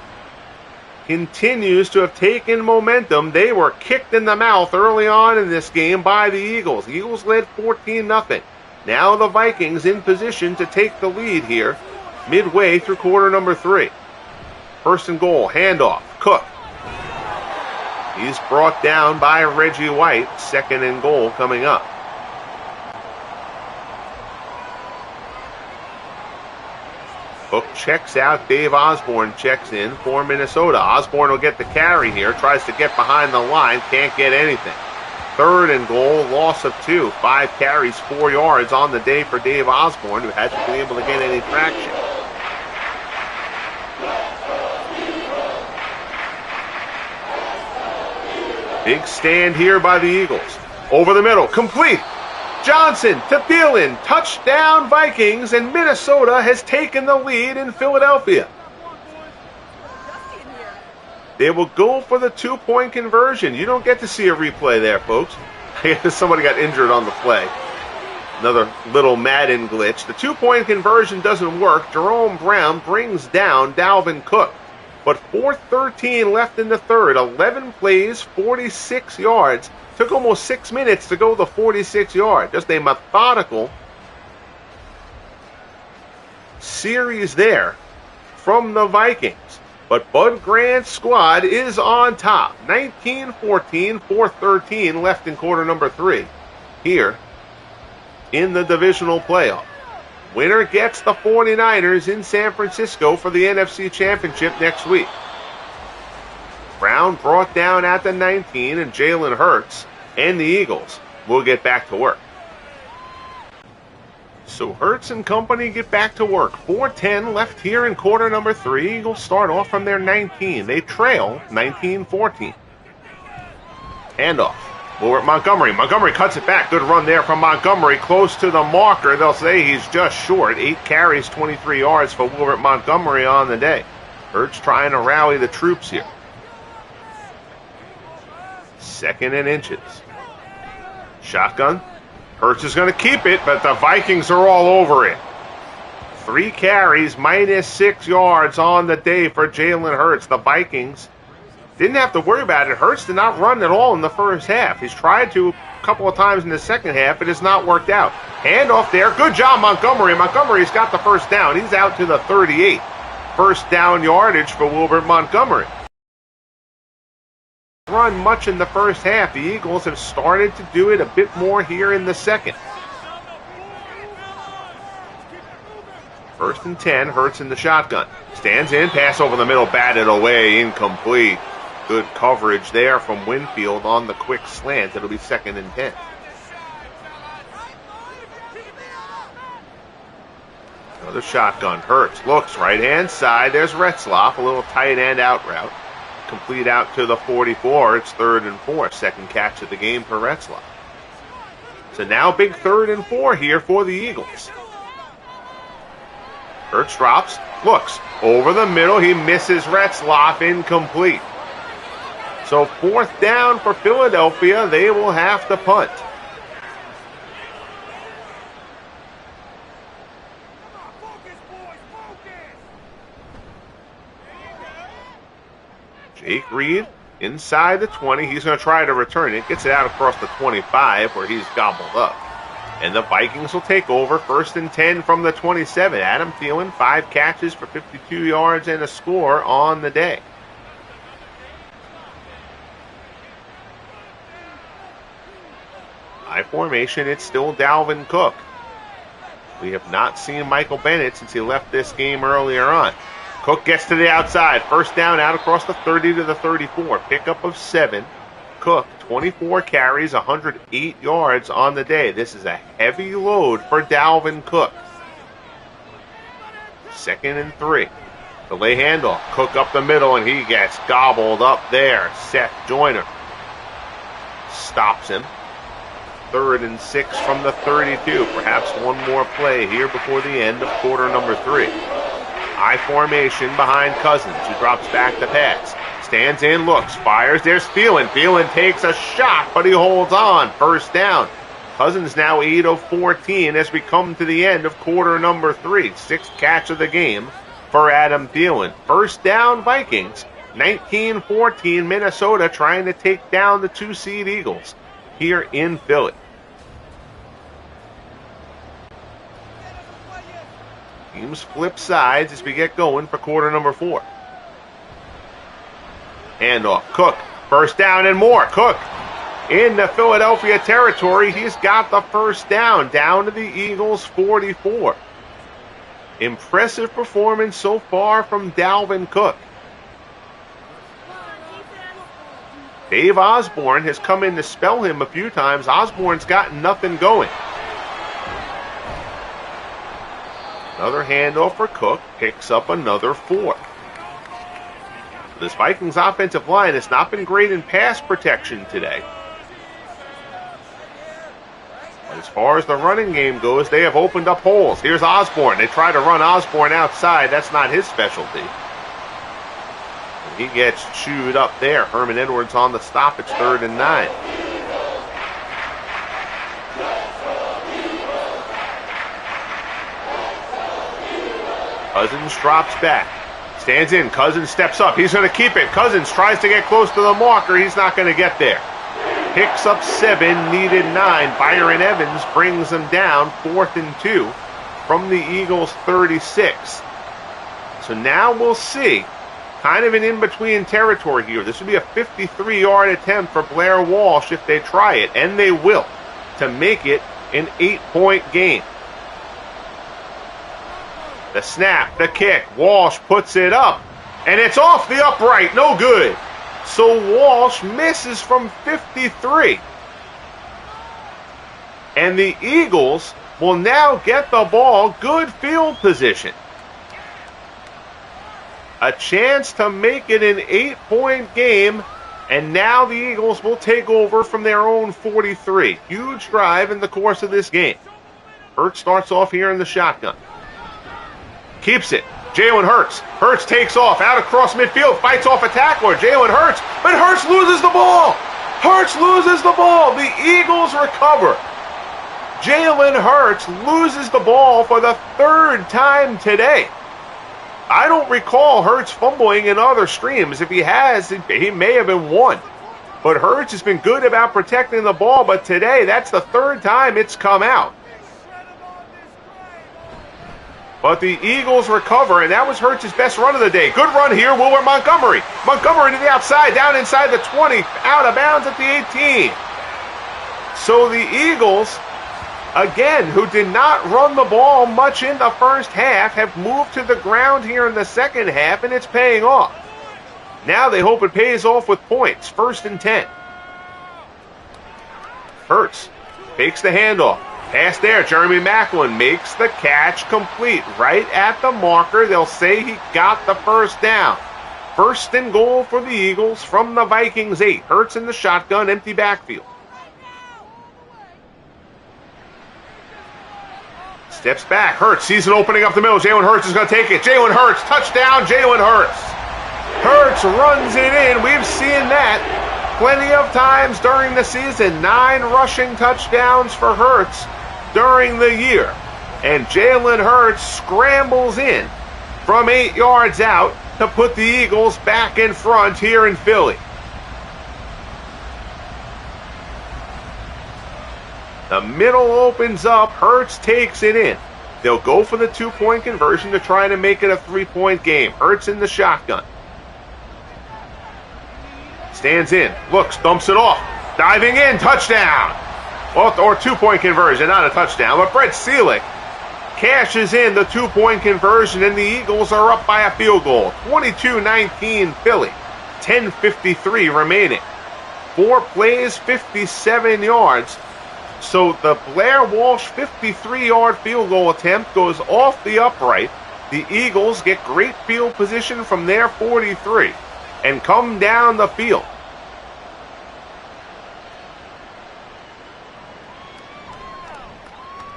continues to have taken momentum. They were kicked in the mouth early on in this game by the Eagles. The Eagles led 14-0. Now the Vikings in position to take the lead here midway through quarter number 3. 1st and goal. Handoff. Cook. He's brought down by Reggie White. 2nd and goal coming up. Cook checks out. Dave Osborne checks in for Minnesota. Osborne will get the carry here. Tries to get behind the line. Can't get anything. 3rd and goal, loss of 2. 5 carries, 4 yards on the day for Dave Osborne, who hasn't been able to get any traction. Big stand here by the Eagles. Over the middle, complete. Johnson to Thielen, touchdown Vikings, and Minnesota has taken the lead in Philadelphia. They will go for the 2-point conversion. You don't get to see a replay there, folks. Somebody got injured on the play. Another little Madden glitch. The 2-point conversion doesn't work. Jerome Brown brings down Dalvin Cook. But 4:13 left in the third. 11 plays, 46 yards. Took almost 6 minutes to go the 46-yard. Just a methodical series there from the Vikings. But Bud Grant's squad is on top. 19-14, 4:13 left in quarter number 3 here in the divisional playoff. Winner gets the 49ers in San Francisco for the NFC Championship next week. Brown brought down at the 19, and Jalen Hurts and the Eagles will get back to work. So Hurts and company get back to work. 4:10 left here in quarter number 3. Eagles start off from their 19. They trail 19-14. Handoff. Over at Montgomery. Montgomery cuts it back. Good run there from Montgomery. Close to the marker. They'll say he's just short. 8 carries, 23 yards for Wilbert Montgomery on the day. Hurts trying to rally the troops here. 2nd and inches. Shotgun. Hurts is going to keep it, but the Vikings are all over it. 3 carries, -6 yards on the day for Jalen Hurts. The Vikings didn't have to worry about it. Hurts did not run at all in the first half. He's tried to a couple of times in the second half. It has not worked out. Handoff there. Good job, Montgomery. Montgomery's got the first down. He's out to the 38. First down yardage for Wilbert Montgomery. Run much in the first half. The Eagles have started to do it a bit more here in the second. 1st and 10. Hurts in the shotgun. Stands in. Pass over the middle. Batted away. Incomplete. Good coverage there from Winfield on the quick slant. It'll be 2nd and 10. Another shotgun. Hurts looks right-hand side. There's Retzlaff. A little tight end out route. Complete out to the 44. It's 3rd and 4. 2nd catch of the game for Retzlaff. So now big 3rd and 4 here for the Eagles. Hurts drops. Looks. Over the middle. He misses Retzlaff. Incomplete. So 4th down for Philadelphia. They will have to punt. Jake Reed inside the 20. He's going to try to return it. Gets it out across the 25 where he's gobbled up. And the Vikings will take over. 1st and 10 from the 27. Adam Thielen, 5 catches for 52 yards and a score on the day. High formation, it's still Dalvin Cook. We have not seen Michael Bennett since he left this game earlier on. Cook gets to the outside. 1st down out across the 30 to the 34. Pickup of 7. Cook, 24 carries, 108 yards on the day. This is a heavy load for Dalvin Cook. 2nd and 3. Delay handoff. Cook up the middle, and he gets gobbled up there. Seth Joyner stops him. 3rd and 6 from the 32. Perhaps one more play here before the end of quarter number 3. High formation behind Cousins, who drops back to pass. Stands in, looks, fires. There's Thielen. Thielen takes a shot, but he holds on. 1st down. Cousins now 8 of 14 as we come to the end of quarter number 3. 6th catch of the game for Adam Thielen. 1st down, Vikings. 19-14, Minnesota trying to take down the 2-seed Eagles here in Philly. Teams flip sides as we get going for quarter number 4. Handoff. Cook. 1st down and more. Cook in the Philadelphia territory. He's got the 1st down. Down to the Eagles' 44. Impressive performance so far from Dalvin Cook. Dave Osborne has come in to spell him a few times. Osborne's gotten nothing going. Another handoff for Cook, picks up another 4. This Vikings offensive line has not been great in pass protection today. As far as the running game goes, they have opened up holes. Here's Osborne. They try to run Osborne outside. That's not his specialty. And he gets chewed up there. Herman Edwards on the stop. It's 3rd and 9. Cousins drops back. Stands in. Cousins steps up. He's going to keep it. Cousins tries to get close to the marker. He's not going to get there. Picks up 7, needed 9. Byron Evans brings them down, 4th and 2 from the Eagles' 36. So now we'll see kind of an in-between territory here. This would be a 53-yard attempt for Blair Walsh if they try it, and they will, to make it an 8-point game. The snap, the kick, Walsh puts it up, and it's off the upright, no good. So Walsh misses from 53. And the Eagles will now get the ball, good field position. A chance to make it an 8-point game, and now the Eagles will take over from their own 43. Huge drive in the course of this game. Hurts starts off here in the shotgun. Keeps it. Jalen Hurts. Hurts takes off out across midfield, fights off a tackler. Jalen Hurts, but Hurts loses the ball. Hurts loses the ball. The Eagles recover. Jalen Hurts loses the ball for the 3rd time today. I don't recall Hurts fumbling in other streams. If he has, he may have been one. But Hurts has been good about protecting the ball, but today that's the 3rd time it's come out. But the Eagles recover, and that was Hurts' best run of the day. Good run here, Wilbur Montgomery. Montgomery to the outside, down inside the 20, out of bounds at the 18. So the Eagles, again, who did not run the ball much in the first half, have moved to the ground here in the second half, and it's paying off. Now they hope it pays off with points. 1st and 10. Hurts takes the handoff. Pass there, Jeremy Maclin makes the catch complete. Right at the marker, they'll say he got the first down. 1st and goal for the Eagles from the Vikings 8. Hurts in the shotgun, empty backfield. Steps back, Hurts sees an opening up the middle. Jalen Hurts is going to take it. Jalen Hurts, touchdown, Jalen Hurts. Hurts runs it in. We've seen that plenty of times during the season. 9 rushing touchdowns for Hurts during the year. And Jalen Hurts scrambles in from 8 yards out to put the Eagles back in front here in Philly. The middle opens up. Hurts takes it in. They'll go for the 2-point conversion to try to make it a 3-point game. Hurts in the shotgun. Stands in, looks, dumps it off. Diving in, touchdown. Well, or 2-point conversion, not a touchdown. But Brett Seelig cashes in the 2-point conversion, and the Eagles are up by a field goal. 22-19 Philly. 10:53 remaining. 4 plays, 57 yards. So the Blair Walsh 53-yard field goal attempt goes off the upright. The Eagles get great field position from their 43 and come down the field.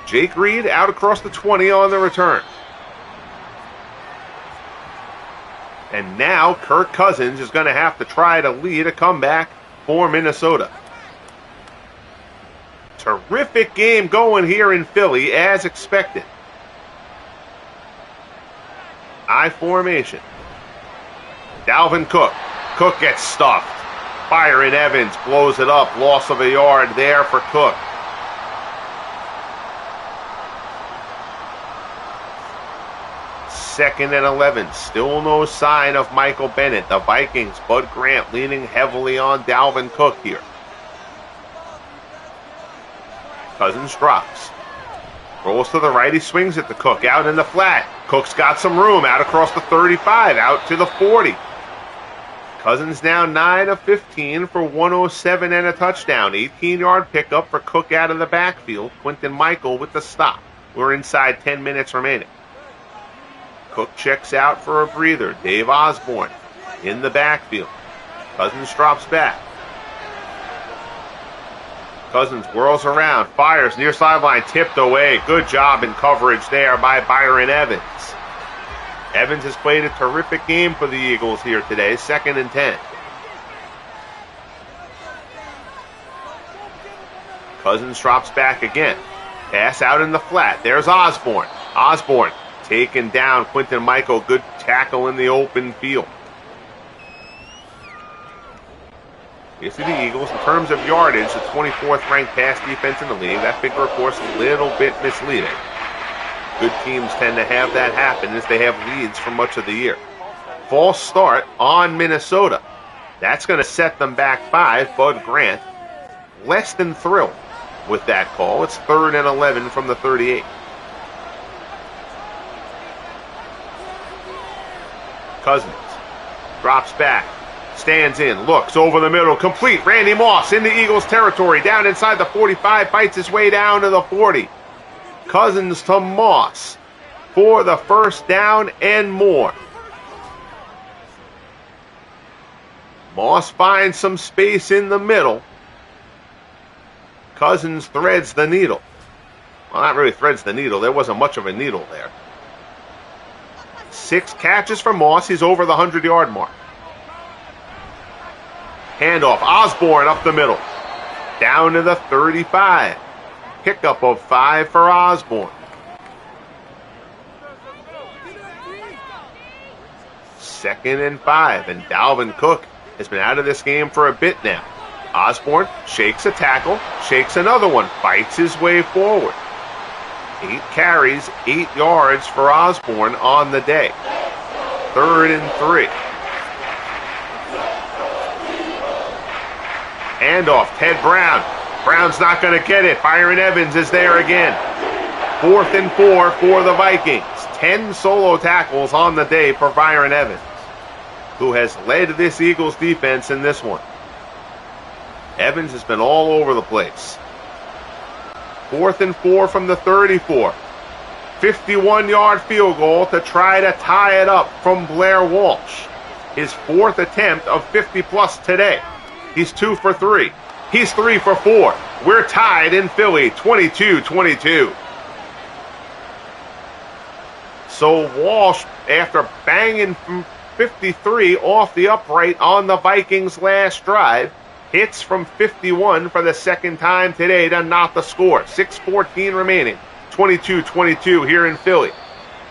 Jake Reed out across the 20 on the return. And now Kirk Cousins is going to have to try to lead a comeback for Minnesota. Terrific game going here in Philly as expected. I formation. Dalvin Cook. Cook gets stuffed. Byron Evans blows it up. Loss of a yard there for Cook. Second and 11. Still no sign of Michael Bennett. The Vikings, Bud Grant leaning heavily on Dalvin Cook here. Cousins drops. Rolls to the right. He swings it to Cook. Out in the flat. Cook's got some room. Out across the 35. Out to the 40. Cousins down 9 of 15 for 107 and a touchdown. 18-yard pickup for Cook out of the backfield. Quintin Michael with the stop. We're inside 10 minutes remaining. Cook checks out for a breather. Dave Osborne in the backfield. Cousins drops back. Cousins whirls around, fires near sideline, tipped away. Good job in coverage there by Byron Evans. Evans has played a terrific game for the Eagles here today, 2nd and 10. Cousins drops back again. Pass out in the flat. There's Osborne. Osborne taken down. Quintin Michael, good tackle in the open field. You see the Eagles, in terms of yardage, the 24th ranked pass defense in the league. That figure, of course, a little bit misleading. Good teams tend to have that happen as they have leads for much of the year. False start on Minnesota. That's going to set them back 5. Bud Grant, less than thrilled with that call. It's 3rd and 11 from the 38. Cousins drops back, stands in, looks over the middle, complete. Randy Moss into Eagles territory, down inside the 45, bites his way down to the 40. Cousins to Moss for the first down and more. Moss finds some space in the middle. Cousins threads the needle. Well, not really threads the needle. There wasn't much of a needle there. 6 catches for Moss. He's over the 100-yard mark. Handoff. Osborne up the middle. Down to the 35. Pickup of 5 for Osborne. 2nd and 5. And Dalvin Cook has been out of this game for a bit now. Osborne shakes a tackle, shakes another one, fights his way forward. 8 carries, 8 yards for Osborne on the day. 3rd and 3. Handoff, Ted Brown. Brown's not going to get it. Byron Evans is there again. 4th and 4 for the Vikings. 10 solo tackles on the day for Byron Evans, who has led this Eagles defense in this one. Evans has been all over the place. 4th and 4 from the 34. 51-yard field goal to try to tie it up from Blair Walsh. His 4th attempt of 50-plus today. He's 2 for 3. He's 3 for 4. We're tied in Philly, 22-22. So Walsh, after banging from 53 off the upright on the Vikings' last drive, hits from 51 for the second time today to knot the score. 6:14 remaining. 22-22 here in Philly.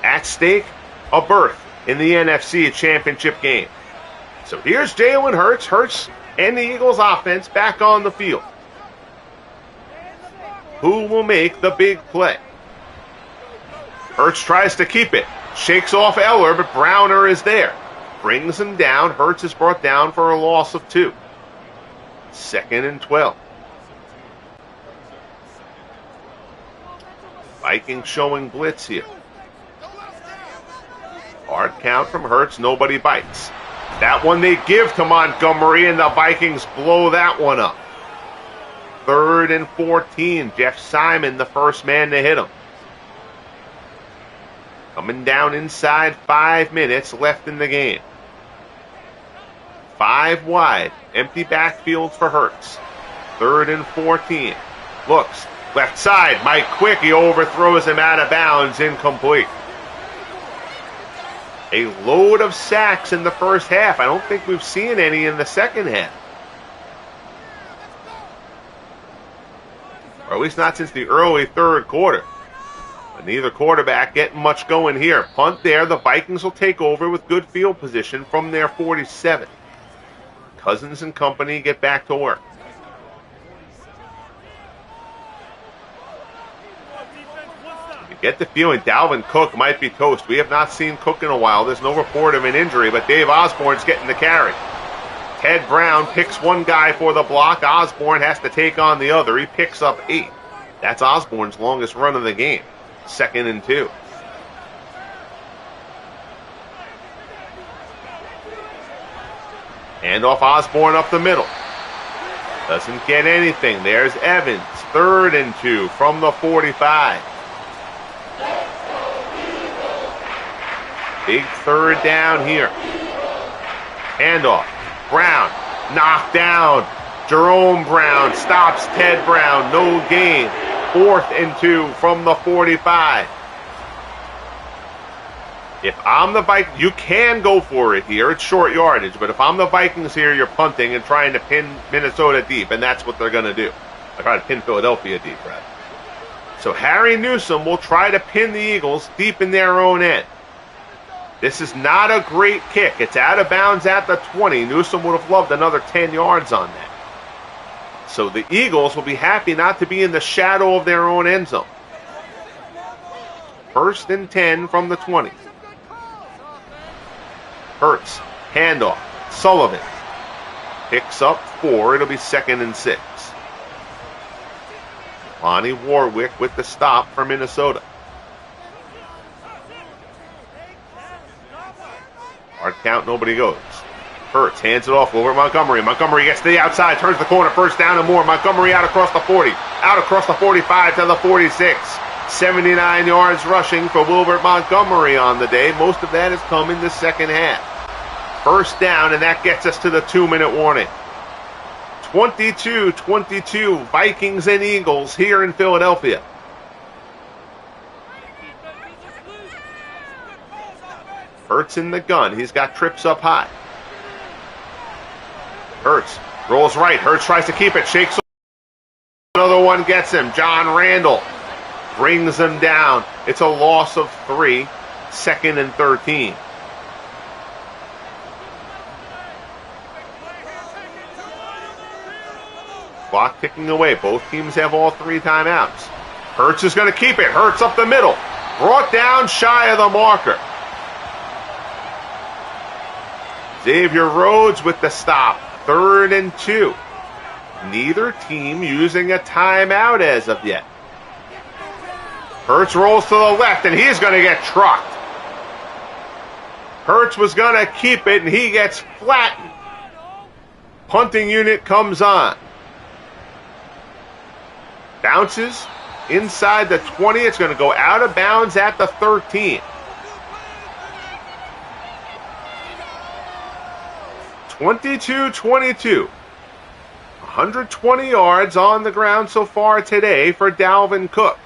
At stake, a berth in the NFC Championship game. So here's Jalen Hurts. Hurts and the Eagles offense back on the field. Who will make the big play? Hurts tries to keep it. Shakes off Eller, but Browner is there. Brings him down. Hurts is brought down for a loss of 2. 2nd and 12. Vikings showing blitz here. Hard count from Hurts. Nobody bites. That one they give to Montgomery, and the Vikings blow that one up. 3rd and 14. Jeff Simon, the first man to hit him. Coming down inside 5 minutes left in the game. 5 wide. Empty backfield for Hurts. 3rd and 14. Looks. Left side. Mike Quick. He overthrows him out of bounds. Incomplete. A load of sacks in the first half. I don't think we've seen any in the second half. Or at least not since the early 3rd quarter. But neither quarterback getting much going here. Punt there. The Vikings will take over with good field position from their 47. Cousins and company get back to work. You get the feeling Dalvin Cook might be toast. We have not seen Cook in a while. There's no report of an injury, but Dave Osborne's getting the carry. Ted Brown picks one guy for the block. Osborne has to take on the other. He picks up 8. That's Osborne's longest run of the game. 2nd and 2. Hand off Osborne up the middle. Doesn't get anything. There's Evans. 3rd and 2 from the 45. Big 3rd down here. Handoff. Brown. Knocked down. Jerome Brown stops Ted Brown. No gain. 4th and 2 from the 45. If I'm the Vikings, you can go for it here. It's short yardage. But if I'm the Vikings here, you're punting and trying to pin Minnesota deep. And that's what they're going to do. They're trying to pin Philadelphia deep, rather. So Harry Newsome will try to pin the Eagles deep in their own end. This is not a great kick. It's out of bounds at the 20. Newsome would have loved another 10 yards on that. So the Eagles will be happy not to be in the shadow of their own end zone. 1st and 10 from the 20. Hurts, handoff, Sullivan picks up 4. It'll be 2nd and 6. Lonnie Warwick with the stop for Minnesota. Hard count, nobody goes. Hurts hands it off over Montgomery. Montgomery gets to the outside, turns the corner, 1st down and more. Montgomery out across the 40, out across the 45 to the 46. 79 yards rushing for Wilbert Montgomery on the day. Most of that has come in the second half. 1st down, and that gets us to the 2-minute warning. 22-22, Vikings and Eagles here in Philadelphia. Hurts in the gun. He's got trips up high. Hurts rolls right. Hurts tries to keep it. Shakes. Another one gets him. John Randle brings him down. It's a loss of 3. 2nd and 13. Clock ticking away. Both teams have all 3 timeouts. Hurts is going to keep it. Hurts up the middle. Brought down shy of the marker. Xavier Rhodes with the stop. 3rd and 2. Neither team using a timeout as of yet. Hurts rolls to the left, and he's going to get trucked. Hurts was going to keep it, and he gets flattened. Punting unit comes on. Bounces inside the 20. It's going to go out of bounds at the 13. 22-22. 120 yards on the ground so far today for Dalvin Cook.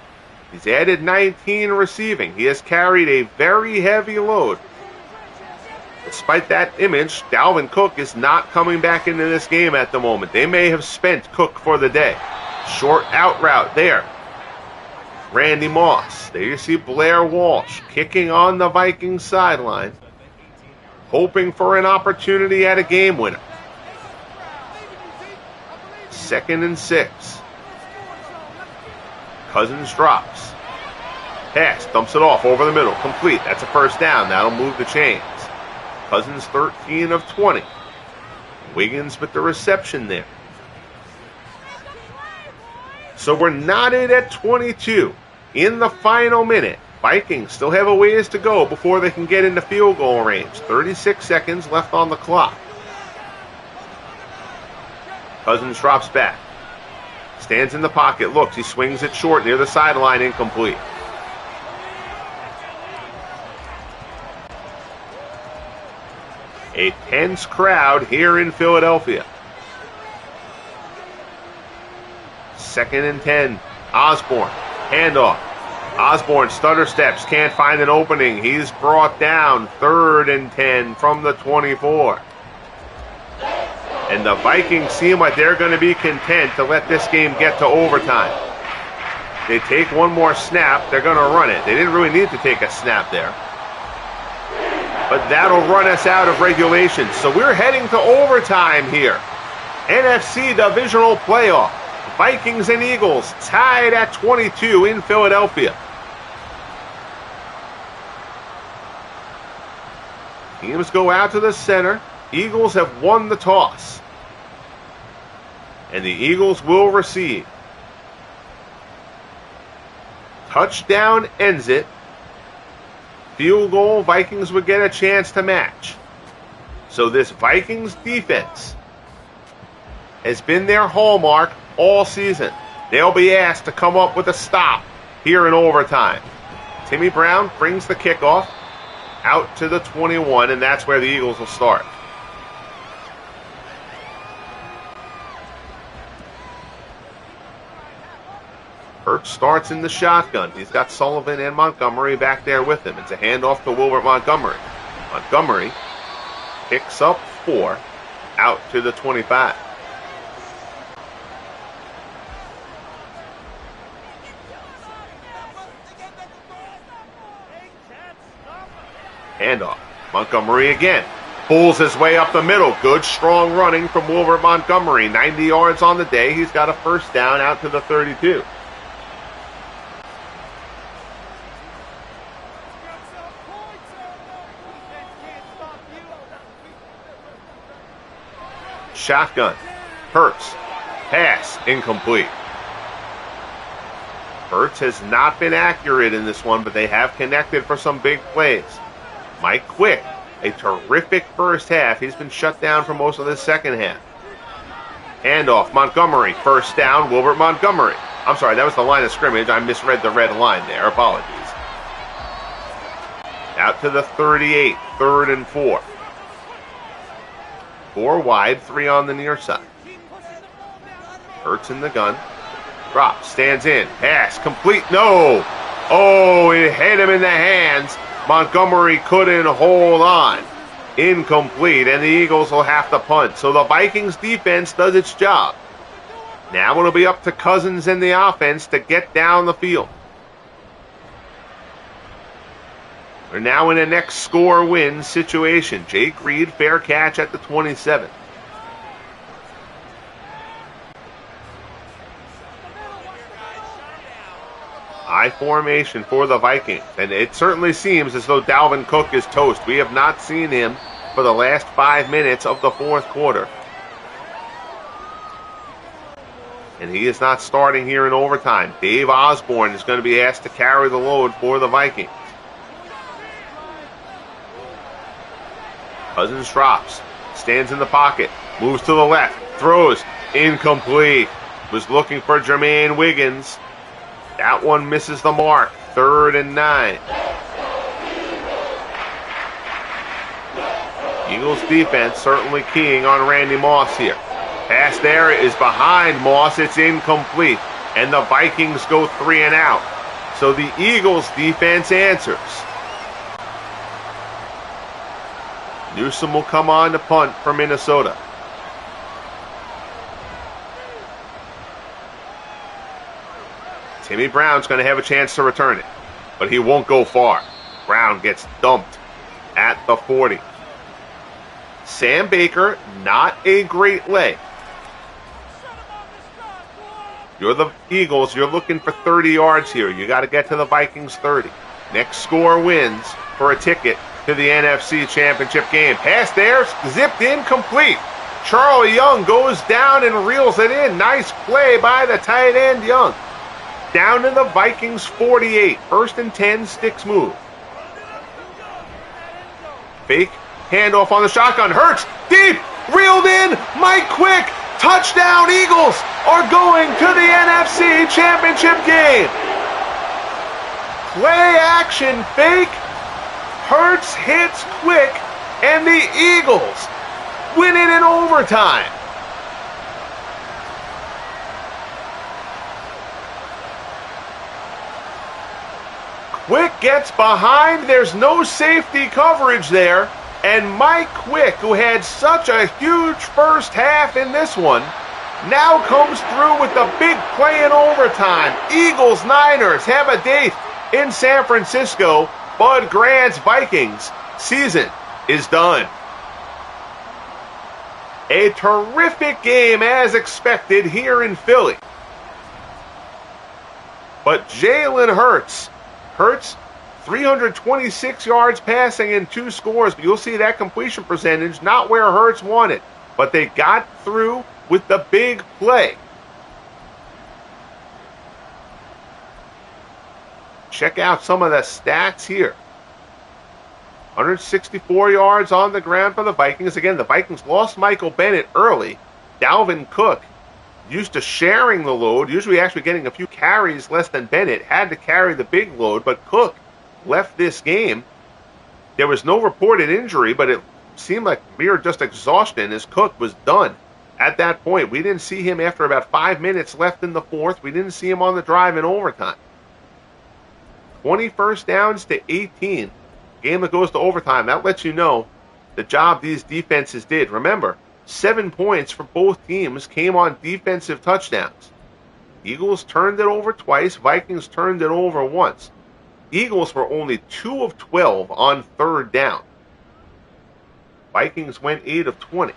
He's added 19 receiving. He has carried a very heavy load. Despite that image, Dalvin Cook is not coming back into this game at the moment. They may have spent Cook for the day. Short out route there. Randy Moss. There you see Blair Walsh kicking on the Vikings sideline, hoping for an opportunity at a game winner. 2nd and 6. Cousins drops. Pass, dumps it off over the middle. Complete. That's a 1st down. That'll move the chains. Cousins 13 of 20. Wiggins with the reception there. So we're knotted at 22 in the final minute. Vikings still have a ways to go before they can get into field goal range. 36 seconds left on the clock. Cousins drops back. Stands in the pocket, looks, he swings it short near the sideline, incomplete. A tense crowd here in Philadelphia. 2nd and 10. Osborne. Handoff. Osborne stutter steps. Can't find an opening. He's brought down. 3rd and 10 from the 24. And the Vikings seem like they're going to be content to let this game get to overtime. They take one more snap. They're going to run it. They didn't really need to take a snap there. But that'll run us out of regulation. So we're heading to overtime here. NFC Divisional Playoff. Vikings and Eagles tied at 22 in Philadelphia. Teams go out to the center. Eagles have won the toss. And the Eagles will receive. Touchdown ends it. Field goal, Vikings would get a chance to match. So this Vikings defense has been their hallmark all season. They'll be asked to come up with a stop here in overtime. Timmy Brown brings the kickoff out to the 21, and that's where the Eagles will start. Kirk starts in the shotgun. He's got Sullivan and Montgomery back there with him. It's a handoff to Wilbert Montgomery. Montgomery picks up 4 out to the 25. Handoff. Montgomery again. Pulls his way up the middle. Good, strong running from Wilbert Montgomery. 90 yards on the day. He's got a first down out to the 32. Shotgun. Hurts. Pass. Incomplete. Hurts has not been accurate in this one, but they have connected for some big plays. Mike Quick, a terrific first half. He's been shut down for most of the second half. Handoff. Montgomery. First down. Wilbert Montgomery. I'm sorry, that was the line of scrimmage. I misread the red line there. Apologies. Out to the 38. 3rd and 4. 4 wide, 3 on the near side. Hurts in the gun. Drops, stands in. Pass, complete. No! Oh, it hit him in the hands. Montgomery couldn't hold on. Incomplete, and the Eagles will have to punt. So the Vikings defense does its job. Now it'll be up to Cousins and the offense to get down the field. They're now in a next score win situation. Jake Reed, fair catch at the 27. High formation for the Vikings, and it certainly seems as though Dalvin Cook is toast. We have not seen him for the last 5 minutes of the fourth quarter. And he is not starting here in overtime. Dave Osborne is going to be asked to carry the load for the Vikings. Cousins drops, stands in the pocket, moves to the left, throws, incomplete. Was looking for Jermaine Wiggins. That one misses the mark. 3rd and 9. Eagles defense certainly keying on Randy Moss here. Pass there is behind Moss. It's incomplete. And the Vikings go 3 and out. So the Eagles defense answers. Newsom will come on to punt for Minnesota. Timmy Brown's going to have a chance to return it, but he won't go far. Brown gets dumped at the 40. Sam Baker, not a great lay. You're the Eagles. You're looking for 30 yards here. You got to get to the Vikings 30. Next score wins for a ticket to the NFC Championship game. Pass there, zipped in, complete. Charlie Young goes down and reels it in. Nice play by the tight end Young. Down to the Vikings 48. 1st and 10, sticks move. Fake handoff on the shotgun. Hurts deep, reeled in. Mike Quick. Touchdown. Eagles are going to the NFC Championship game. Play action fake. Hurts hits Quick, and the Eagles win it in overtime. Quick gets behind. There's no safety coverage there. And Mike Quick, who had such a huge first half in this one, now comes through with the big play in overtime. Eagles-Niners have a date in San Francisco. Bud Grant's Vikings season is done. A terrific game as expected here in Philly. But Jalen Hurts, 326 yards passing and 2 scores. But you'll see that completion percentage, not where Hurts wanted. But they got through with the big play. Check out some of the stats here. 164 yards on the ground for the Vikings. Again, the Vikings lost Michael Bennett early. Dalvin Cook, used to sharing the load, usually actually getting a few carries less than Bennett, had to carry the big load, but Cook left this game. There was no reported injury, but it seemed like mere just exhaustion as Cook was done. At that point, we didn't see him after about 5 minutes left in the fourth. We didn't see him on the drive in overtime. 20 first downs to 18. Game that goes to overtime. That lets you know the job these defenses did. Remember, 7 points for both teams came on defensive touchdowns. Eagles turned it over twice. Vikings turned it over once. Eagles were only 2 of 12 on third down. Vikings went 8 of 20.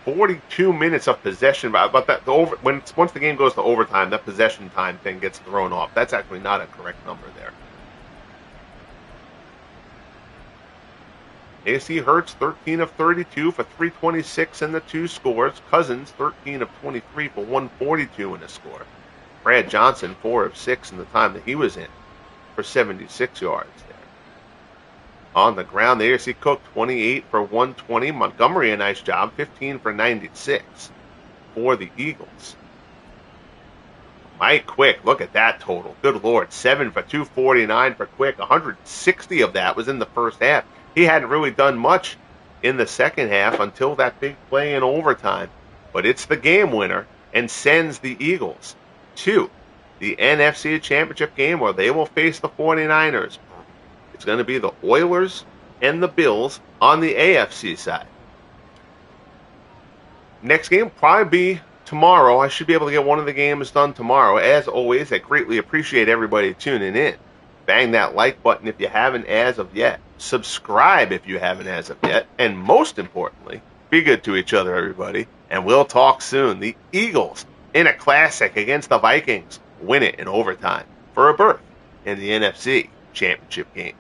"42 minutes of possession," but that once the game goes to overtime, that possession time thing gets thrown off. That's actually not a correct number there. AC Hurts 13 of 32 for 326 and the 2 scores. Cousins 13 of 23 for 142 and a score. Brad Johnson 4 of 6 in the time that he was in for 76 yards there. On the ground, the AC Cook 28 for 120. Montgomery a nice job, 15 for 96 for the Eagles. Mike Quick, look at that total. Good Lord, 7 for 249 for Quick. 160 of that was in the first half. He hadn't really done much in the second half until that big play in overtime. But it's the game winner and sends the Eagles to the NFC Championship game where they will face the 49ers. It's going to be the Oilers and the Bills on the AFC side. Next game will probably be tomorrow. I should be able to get one of the games done tomorrow. As always, I greatly appreciate everybody tuning in. Bang that like button if you haven't as of yet. Subscribe if you haven't as of yet. And most importantly, be good to each other, everybody. And we'll talk soon. The Eagles, in a classic against the Vikings, win it in overtime for a berth in the NFC Championship game.